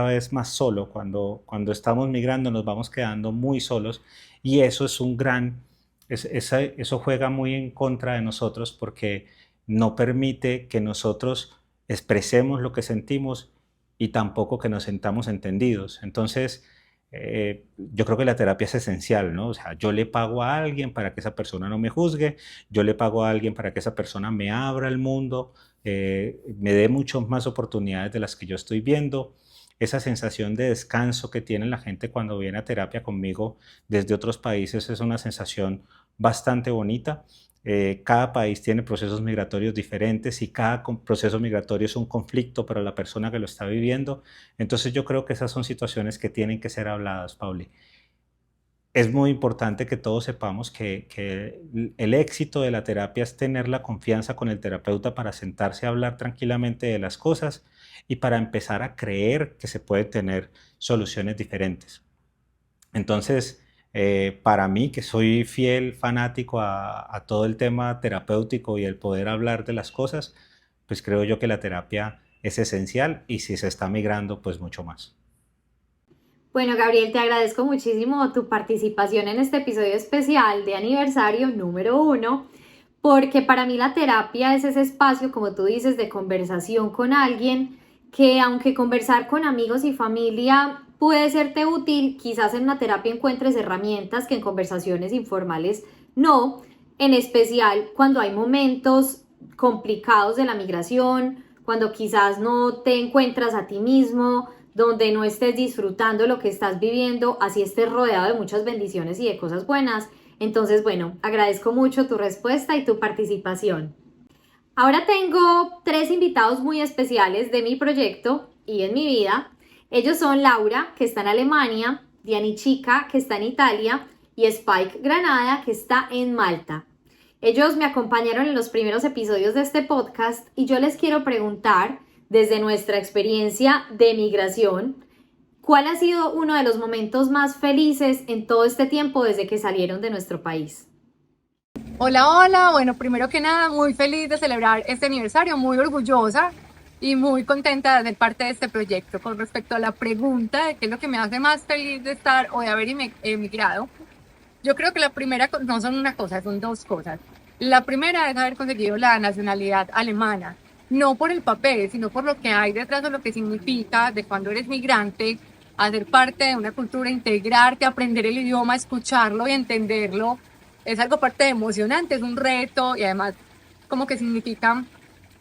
vez más solo. Cuando estamos migrando nos vamos quedando muy solos y eso es un gran, eso juega muy en contra de nosotros porque no permite que nosotros expresemos lo que sentimos y tampoco que nos sentamos entendidos. Entonces, yo creo que la terapia es esencial, ¿no? O sea, yo le pago a alguien para que esa persona no me juzgue, yo le pago a alguien para que esa persona me abra el mundo, me dé muchas más oportunidades de las que yo estoy viendo. Esa sensación de descanso que tiene la gente cuando viene a terapia conmigo desde otros países es una sensación bastante bonita. Cada país tiene procesos migratorios diferentes y cada proceso migratorio es un conflicto para la persona que lo está viviendo. Entonces yo creo que esas son situaciones que tienen que ser habladas, Pauli. Es muy importante que todos sepamos que el éxito de la terapia es tener la confianza con el terapeuta para sentarse a hablar tranquilamente de las cosas y para empezar a creer que se pueden tener soluciones diferentes. Entonces, para mí, que soy fiel fanático a todo el tema terapéutico y el poder hablar de las cosas, pues creo yo que la terapia es esencial y si se está migrando, pues mucho más. Bueno, Gabriel, te agradezco muchísimo tu participación en este episodio especial de aniversario número 1, porque para mí la terapia es ese espacio, como tú dices, de conversación con alguien que, aunque conversar con amigos y familia puede serte útil, quizás en una terapia encuentres herramientas que en conversaciones informales no, en especial cuando hay momentos complicados de la migración, cuando quizás no te encuentras a ti mismo, donde no estés disfrutando lo que estás viviendo, así estés rodeado de muchas bendiciones y de cosas buenas. Entonces, bueno, agradezco mucho tu respuesta y tu participación. Ahora tengo 3 invitados muy especiales de mi proyecto y en mi vida. Ellos son Laura, que está en Alemania, Diani Chica, que está en Italia, y Spike Granada, que está en Malta. Ellos me acompañaron en los primeros episodios de este podcast y yo les quiero preguntar, desde nuestra experiencia de migración, ¿cuál ha sido uno de los momentos más felices en todo este tiempo desde que salieron de nuestro país? Hola, hola. Bueno, primero que nada, muy feliz de celebrar este aniversario, muy orgullosa y muy contenta de ser parte de este proyecto. Con respecto a la pregunta de qué es lo que me hace más feliz de estar o de haber emigrado, yo creo que la primera no son una cosa, son 2 cosas. La primera es haber conseguido la nacionalidad alemana, no por el papel, sino por lo que hay detrás de lo que significa de cuando eres migrante, hacer parte de una cultura, integrarte, aprender el idioma, escucharlo y entenderlo. Es algo parte emocionante, es un reto y además como que significa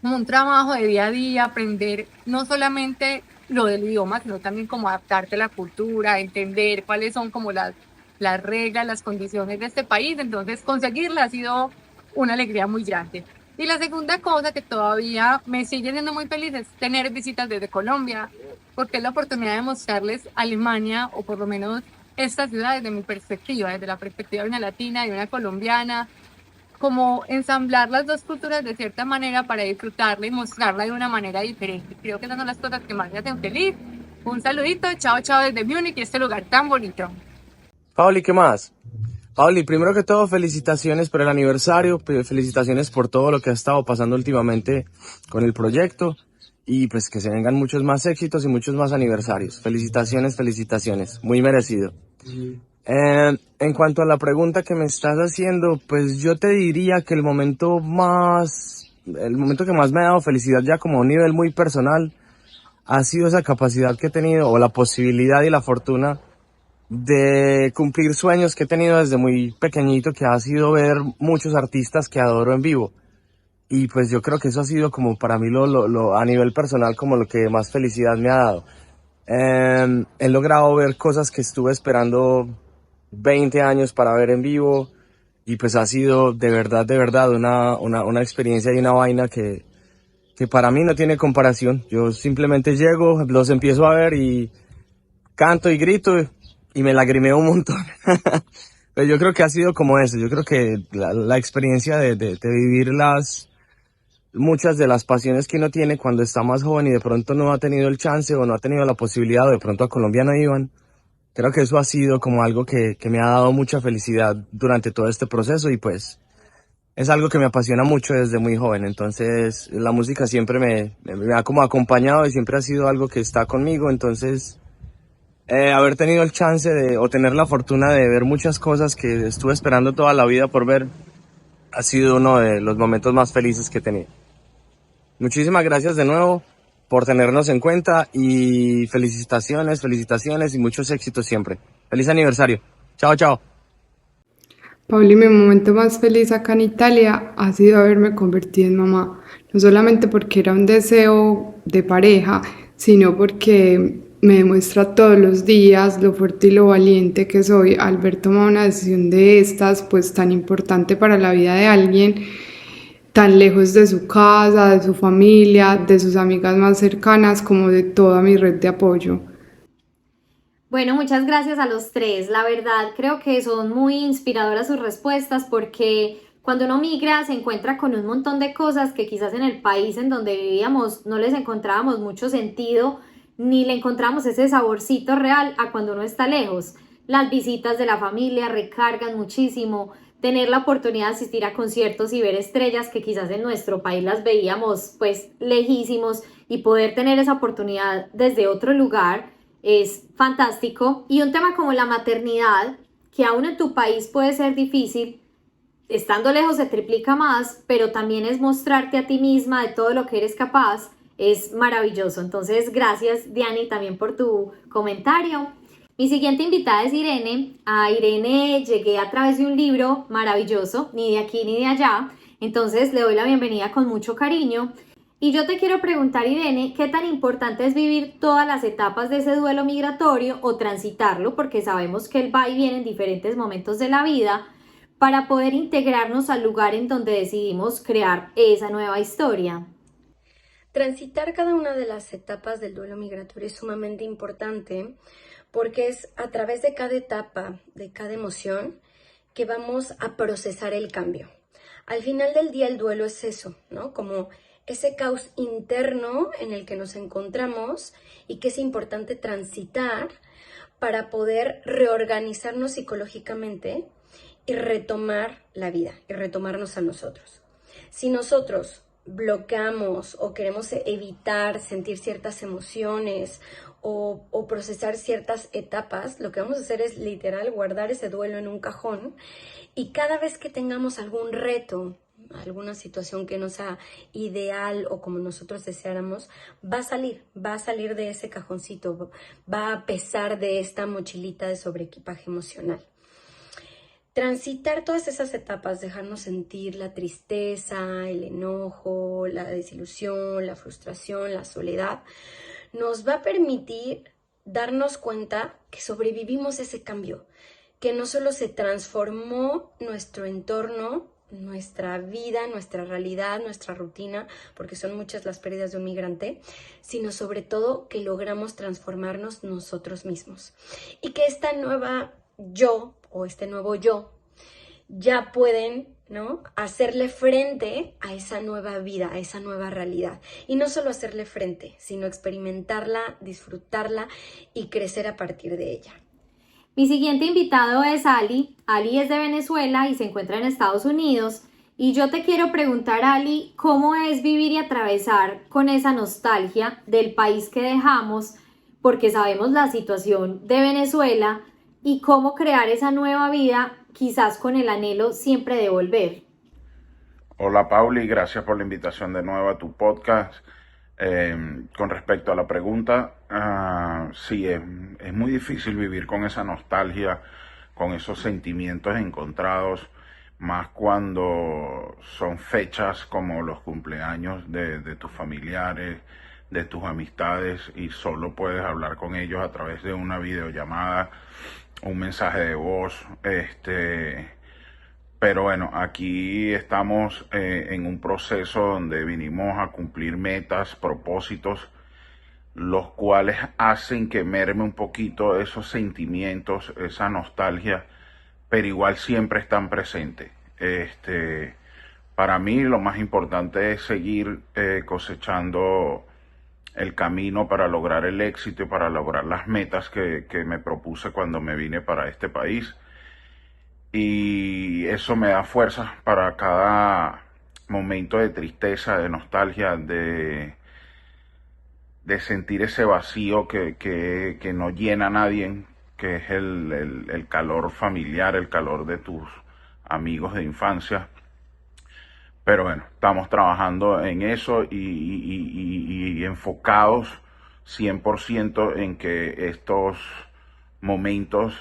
como un trabajo de día a día, aprender no solamente lo del idioma, sino también como adaptarte a la cultura, entender cuáles son como las reglas, las condiciones de este país. Entonces conseguirla ha sido una alegría muy grande. Y la segunda cosa que todavía me sigue siendo muy feliz es tener visitas desde Colombia, porque es la oportunidad de mostrarles Alemania, o por lo menos esta ciudad desde mi perspectiva, desde la perspectiva de una latina y una colombiana, como ensamblar las dos culturas de cierta manera para disfrutarla y mostrarla de una manera diferente. Creo que esas son las cosas que más me hacen feliz. Un saludito, chao chao desde Múnich y este lugar tan bonito. Pauli, ¿qué más? Pauli, primero que todo, felicitaciones por el aniversario, felicitaciones por todo lo que ha estado pasando últimamente con el proyecto y pues que se vengan muchos más éxitos y muchos más aniversarios. Felicitaciones, felicitaciones, muy merecido. En cuanto a la pregunta que me estás haciendo, pues yo te diría que el momento que más me ha dado felicidad ya como a un nivel muy personal ha sido esa capacidad que he tenido o la posibilidad y la fortuna de cumplir sueños que he tenido desde muy pequeñito, que ha sido ver muchos artistas que adoro en vivo. Y pues yo creo que eso ha sido como para mí a nivel personal como lo que más felicidad me ha dado. He logrado ver cosas que estuve esperando 20 años para ver en vivo y pues ha sido de verdad una experiencia y una vaina que para mí no tiene comparación. Yo simplemente llego, los empiezo a ver y canto y grito y me lagrimeo un montón. Pero yo creo que ha sido como eso. Yo creo que la experiencia de vivir muchas de las pasiones que uno tiene cuando está más joven y de pronto no ha tenido el chance o no ha tenido la posibilidad o de pronto a Colombia no iban. Creo que eso ha sido como algo que me ha dado mucha felicidad durante todo este proceso y pues es algo que me apasiona mucho desde muy joven. Entonces la música siempre me ha como acompañado y siempre ha sido algo que está conmigo. Entonces haber tenido el chance o tener la fortuna de ver muchas cosas que estuve esperando toda la vida por ver ha sido uno de los momentos más felices que he tenido. Muchísimas gracias de nuevo por tenernos en cuenta y felicitaciones y muchos éxitos siempre. ¡Feliz aniversario! ¡Chao, chao! Pauli, mi momento más feliz acá en Italia ha sido haberme convertido en mamá. No solamente porque era un deseo de pareja, sino porque me demuestra todos los días lo fuerte y lo valiente que soy al ver tomar una decisión de estas, pues tan importante para la vida de alguien, tan lejos de su casa, de su familia, de sus amigas más cercanas, como de toda mi red de apoyo. Bueno, muchas gracias a los tres. La verdad, creo que son muy inspiradoras sus respuestas porque cuando uno migra se encuentra con un montón de cosas que quizás en el país en donde vivíamos no les encontrábamos mucho sentido ni le encontramos ese saborcito real a cuando uno está lejos. Las visitas de la familia recargan muchísimo. Tener la oportunidad de asistir a conciertos y ver estrellas que quizás en nuestro país las veíamos pues lejísimos y poder tener esa oportunidad desde otro lugar es fantástico. Y un tema como la maternidad, que aún en tu país puede ser difícil, estando lejos se triplica más, pero también es mostrarte a ti misma de todo lo que eres capaz, es maravilloso. Entonces gracias Diani también por tu comentario. Mi siguiente invitada es Irene. A Irene llegué a través de un libro maravilloso, Ni de aquí ni de allá. Entonces le doy la bienvenida con mucho cariño. Y yo te quiero preguntar, Irene, ¿qué tan importante es vivir todas las etapas de ese duelo migratorio o transitarlo? Porque sabemos que él va y viene en diferentes momentos de la vida para poder integrarnos al lugar en donde decidimos crear esa nueva historia. Transitar cada una de las etapas del duelo migratorio es sumamente importante porque es a través de cada etapa, de cada emoción, que vamos a procesar el cambio. Al final del día el duelo es eso, ¿no? Como ese caos interno en el que nos encontramos y que es importante transitar para poder reorganizarnos psicológicamente y retomar la vida y retomarnos a nosotros. Si nosotros bloqueamos o queremos evitar sentir ciertas emociones o procesar ciertas etapas, lo que vamos a hacer es literal guardar ese duelo en un cajón y cada vez que tengamos algún reto, alguna situación que no sea ideal o como nosotros deseáramos, va a salir de ese cajoncito, va a pesar de esta mochilita de sobreequipaje emocional. Transitar todas esas etapas, dejarnos sentir la tristeza, el enojo, la desilusión, la frustración, la soledad, nos va a permitir darnos cuenta que sobrevivimos ese cambio, que no solo se transformó nuestro entorno, nuestra vida, nuestra realidad, nuestra rutina, porque son muchas las pérdidas de un migrante, sino sobre todo que logramos transformarnos nosotros mismos. Y que esta nueva yo o este nuevo yo ya pueden, ¿no?, hacerle frente a esa nueva vida, a esa nueva realidad. Y no solo hacerle frente, sino experimentarla, disfrutarla y crecer a partir de ella. Mi siguiente invitado es Ali. Ali es de Venezuela y se encuentra en Estados Unidos. Y yo te quiero preguntar, Ali, ¿cómo es vivir y atravesar con esa nostalgia del país que dejamos? Porque sabemos la situación de Venezuela y cómo crear esa nueva vida, quizás con el anhelo siempre de volver. Hola Pauli, gracias por la invitación de nuevo a tu podcast. Con respecto a la pregunta, sí, es muy difícil vivir con esa nostalgia, con esos sentimientos encontrados, más cuando son fechas como los cumpleaños de tus familiares, de tus amistades, y solo puedes hablar con ellos a través de una videollamada, un mensaje de voz, pero bueno, aquí estamos en un proceso donde vinimos a cumplir metas, propósitos, los cuales hacen que merme un poquito esos sentimientos, esa nostalgia, pero igual siempre están presentes. Para mí lo más importante es seguir cosechando el camino para lograr el éxito y para lograr las metas que me propuse cuando me vine para este país. Y eso me da fuerza para cada momento de tristeza, de nostalgia, de sentir ese vacío que no llena a nadie, que es el calor familiar, el calor de tus amigos de infancia. Pero bueno, estamos trabajando en eso y enfocados 100% en que estos momentos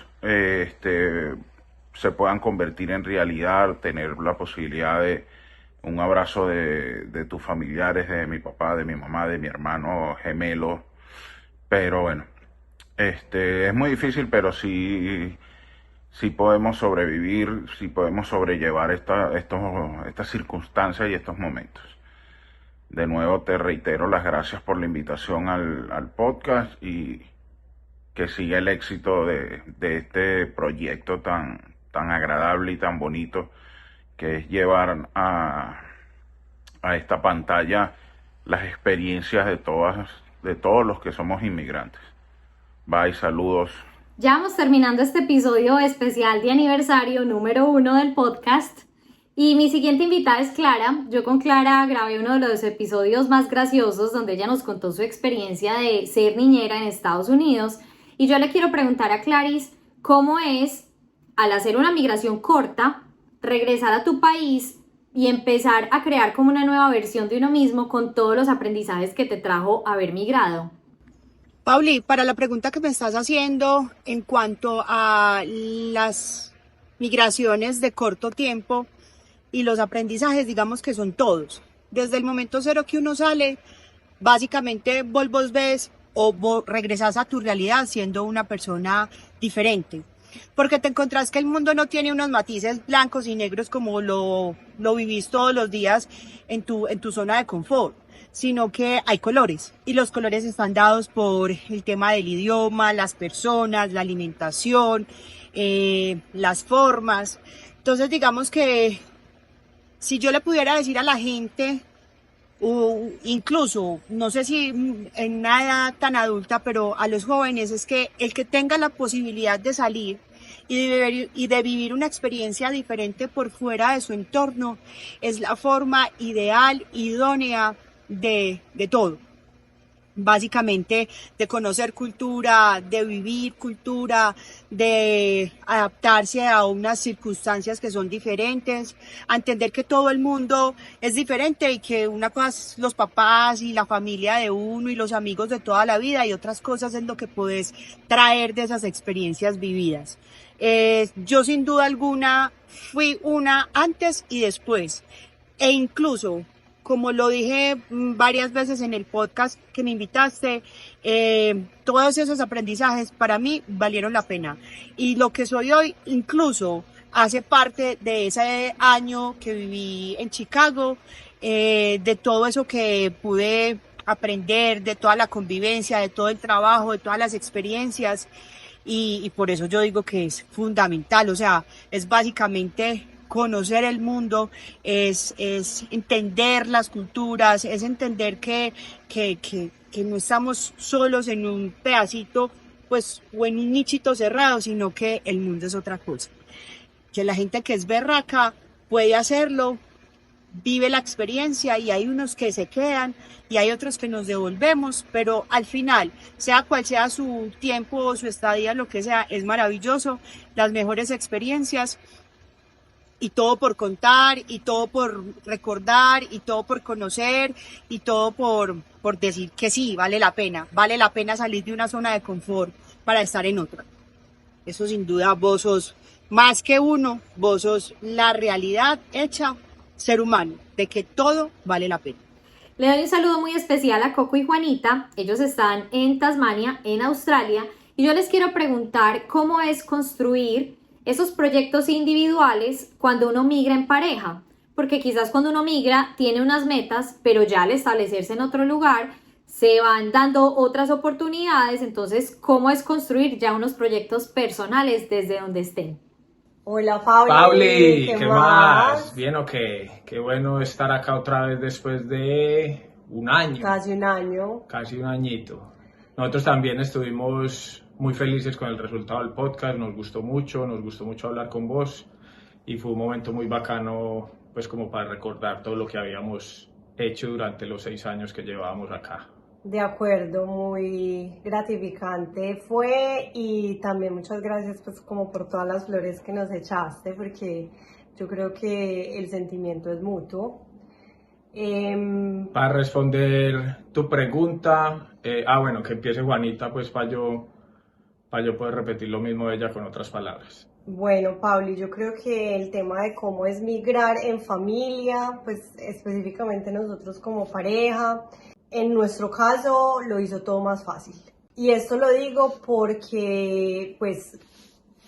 se puedan convertir en realidad, tener la posibilidad de un abrazo de tus familiares, de mi papá, de mi mamá, de mi hermano gemelo. Pero bueno, es muy difícil, pero sí podemos sobrevivir, sí podemos sobrellevar estas circunstancias y estos momentos. De nuevo te reitero las gracias por la invitación al podcast y que siga el éxito de este proyecto tan agradable y tan bonito que es llevar a esta pantalla las experiencias de todos los que somos inmigrantes. Bye, saludos. Ya vamos terminando este episodio especial de aniversario número 1 del podcast. Y mi siguiente invitada es Clara. Yo con Clara grabé uno de los episodios más graciosos donde ella nos contó su experiencia de ser niñera en Estados Unidos. Y yo le quiero preguntar a Clarice cómo es, al hacer una migración corta, regresar a tu país y empezar a crear como una nueva versión de uno mismo con todos los aprendizajes que te trajo haber migrado. Pauli, para la pregunta que me estás haciendo en cuanto a las migraciones de corto tiempo y los aprendizajes, digamos que son todos. Desde el momento cero que uno sale, básicamente vos ves o regresas a tu realidad siendo una persona diferente. Porque te encontrás que el mundo no tiene unos matices blancos y negros como lo vivís todos los días en tu zona de confort, sino que hay colores y los colores están dados por el tema del idioma, las personas, la alimentación, las formas. Entonces digamos que si yo le pudiera decir a la gente, o incluso, no sé si en una edad tan adulta, pero a los jóvenes, es que el que tenga la posibilidad de salir y de vivir una experiencia diferente por fuera de su entorno es la forma ideal, idónea de todo. Básicamente de conocer cultura, de vivir cultura, de adaptarse a unas circunstancias que son diferentes, a entender que todo el mundo es diferente y que una cosa es los papás y la familia de uno y los amigos de toda la vida y otras cosas es lo que puedes traer de esas experiencias vividas. Yo sin duda alguna fui una antes y después e incluso, como lo dije varias veces en el podcast que me invitaste, todos esos aprendizajes para mí valieron la pena. Y lo que soy hoy incluso hace parte de ese año que viví en Chicago, de todo eso que pude aprender, de toda la convivencia, de todo el trabajo, de todas las experiencias, y por eso yo digo que es fundamental, o sea, es básicamente conocer el mundo, es entender las culturas, es entender que no estamos solos en un pedacito, pues, o en un nichito cerrado, sino que el mundo es otra cosa. Que la gente que es berraca puede hacerlo, vive la experiencia, y hay unos que se quedan y hay otros que nos devolvemos, pero al final, sea cual sea su tiempo, su estadía, lo que sea, es maravilloso, las mejores experiencias, y todo por contar, y todo por recordar, y todo por conocer, y todo por decir que sí, vale la pena salir de una zona de confort para estar en otra. Eso sin duda, vos sos más que uno, vos sos la realidad hecha ser humano, de que todo vale la pena. Le doy un saludo muy especial a Coco y Juanita. Ellos están en Tasmania, en Australia, y yo les quiero preguntar cómo es construir esos proyectos individuales cuando uno migra en pareja, porque quizás cuando uno migra tiene unas metas, pero ya al establecerse en otro lugar se van dando otras oportunidades. Entonces, ¿cómo es construir ya unos proyectos personales desde donde estén? Hola Pauli, Pauli, ¿qué ¿qué más? más? ¿Bien o qué? Qué bueno estar acá otra vez después de un año, Casi un año. casi un añito. Nosotros también estuvimos muy felices con el resultado del podcast, nos gustó mucho hablar con vos, y fue un momento muy bacano, pues como para recordar todo lo que habíamos hecho durante los 6 años que llevábamos acá. De acuerdo, muy gratificante fue, y también muchas gracias pues como por todas las flores que nos echaste, porque yo creo que el sentimiento es mutuo. Para responder tu pregunta, bueno, que empiece Juanita, pues para yo poder repetir lo mismo de ella con otras palabras. Bueno, Pauli, yo creo que el tema de cómo es migrar en familia, pues específicamente nosotros como pareja, en nuestro caso lo hizo todo más fácil. Y esto lo digo porque pues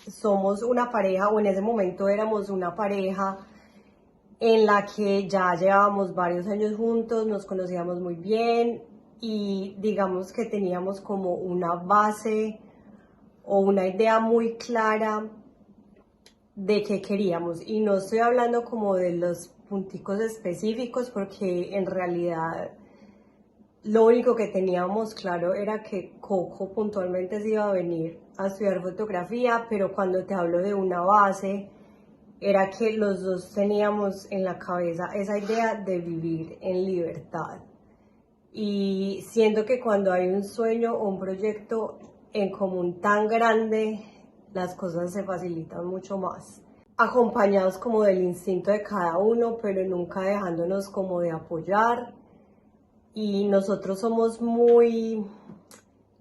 somos una pareja, o en ese momento éramos una pareja en la que ya llevábamos varios años juntos, nos conocíamos muy bien, y digamos que teníamos como una base o una idea muy clara de qué queríamos. Y no estoy hablando como de los punticos específicos, porque en realidad lo único que teníamos claro era que Coco puntualmente se iba a venir a estudiar fotografía, pero cuando te hablo de una base, era que los dos teníamos en la cabeza esa idea de vivir en libertad. Y siento que cuando hay un sueño o un proyecto en común tan grande, las cosas se facilitan mucho más. Acompañados como del instinto de cada uno, pero nunca dejándonos como de apoyar. Y nosotros somos muy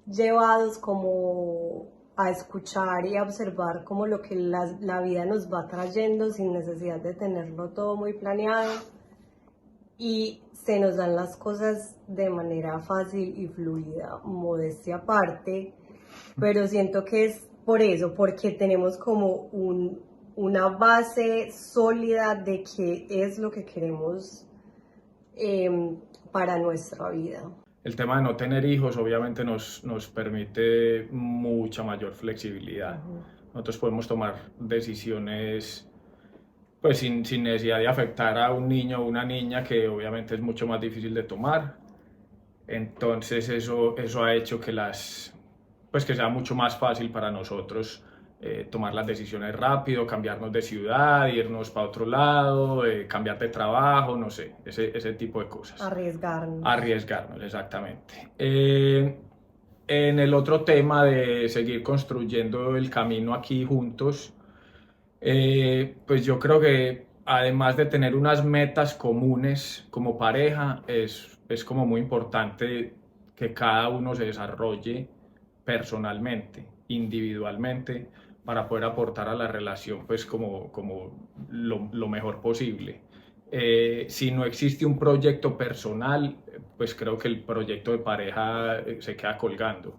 llevados como a escuchar y a observar como lo que la vida nos va trayendo, sin necesidad de tenerlo todo muy planeado. Y se nos dan las cosas de manera fácil y fluida, modestia aparte, pero siento que es por eso, porque tenemos como una base sólida de qué es lo que queremos para nuestra vida. El tema de no tener hijos obviamente nos permite mucha mayor flexibilidad. Nosotros podemos tomar decisiones pues sin necesidad de afectar a un niño o una niña, que obviamente es mucho más difícil de tomar. Entonces eso ha hecho que que sea mucho más fácil para nosotros tomar las decisiones rápido, cambiarnos de ciudad, irnos para otro lado, cambiar de trabajo, no sé, ese tipo de cosas. Arriesgarnos, exactamente. En el otro tema de seguir construyendo el camino aquí juntos, pues yo creo que además de tener unas metas comunes como pareja, es como muy importante que cada uno se desarrolle personalmente, individualmente, para poder aportar a la relación pues como lo mejor posible. Si no existe un proyecto personal, pues creo que el proyecto de pareja se queda colgando.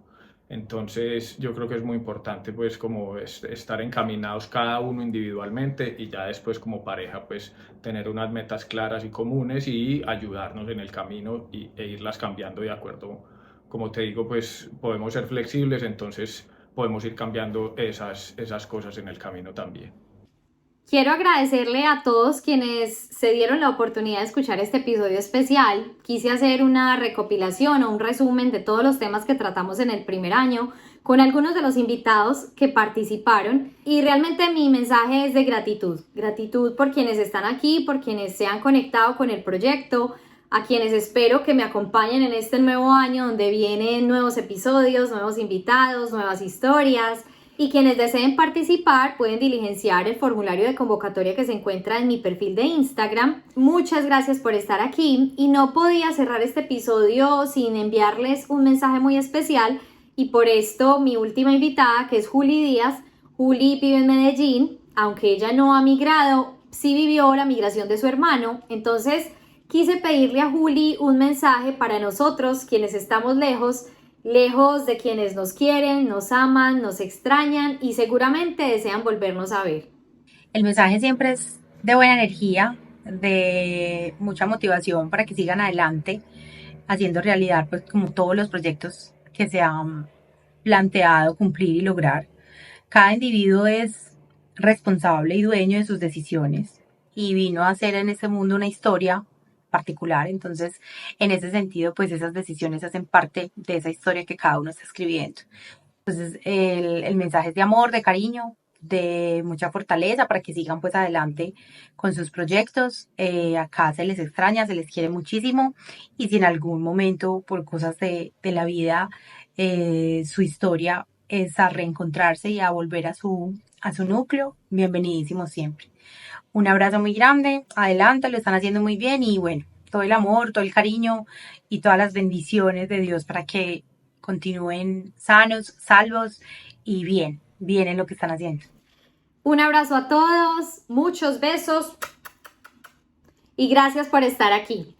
Entonces yo creo que es muy importante pues como estar encaminados cada uno individualmente y ya después como pareja pues tener unas metas claras y comunes y ayudarnos en el camino e irlas cambiando de acuerdo. Como te digo, pues podemos ser flexibles, entonces podemos ir cambiando esas cosas en el camino también. Quiero agradecerle a todos quienes se dieron la oportunidad de escuchar este episodio especial. Quise hacer una recopilación o un resumen de todos los temas que tratamos en el primer año con algunos de los invitados que participaron y realmente mi mensaje es de gratitud. Gratitud por quienes están aquí, por quienes se han conectado con el proyecto, a quienes espero que me acompañen en este nuevo año donde vienen nuevos episodios, nuevos invitados, nuevas historias. Y quienes deseen participar pueden diligenciar el formulario de convocatoria que se encuentra en mi perfil de Instagram. Muchas gracias por estar aquí y no podía cerrar este episodio sin enviarles un mensaje muy especial y por esto mi última invitada, que es Juli Díaz. Juli vive en Medellín, aunque ella no ha migrado, sí vivió la migración de su hermano. Entonces quise pedirle a Juli un mensaje para nosotros quienes estamos lejos de quienes nos quieren, nos aman, nos extrañan y seguramente desean volvernos a ver. El mensaje siempre es de buena energía, de mucha motivación para que sigan adelante, haciendo realidad pues como todos los proyectos que se han planteado cumplir y lograr. Cada individuo es responsable y dueño de sus decisiones y vino a hacer en este mundo una historia particular, entonces en ese sentido pues esas decisiones hacen parte de esa historia que cada uno está escribiendo. Entonces el mensaje es de amor, de cariño, de mucha fortaleza para que sigan pues adelante con sus proyectos. Acá se les extraña, se les quiere muchísimo y si en algún momento por cosas de la vida su historia es a reencontrarse y a volver a su núcleo, bienvenidísimo siempre. Un abrazo muy grande, adelante, lo están haciendo muy bien y bueno, todo el amor, todo el cariño y todas las bendiciones de Dios para que continúen sanos, salvos y bien en lo que están haciendo. Un abrazo a todos, muchos besos y gracias por estar aquí.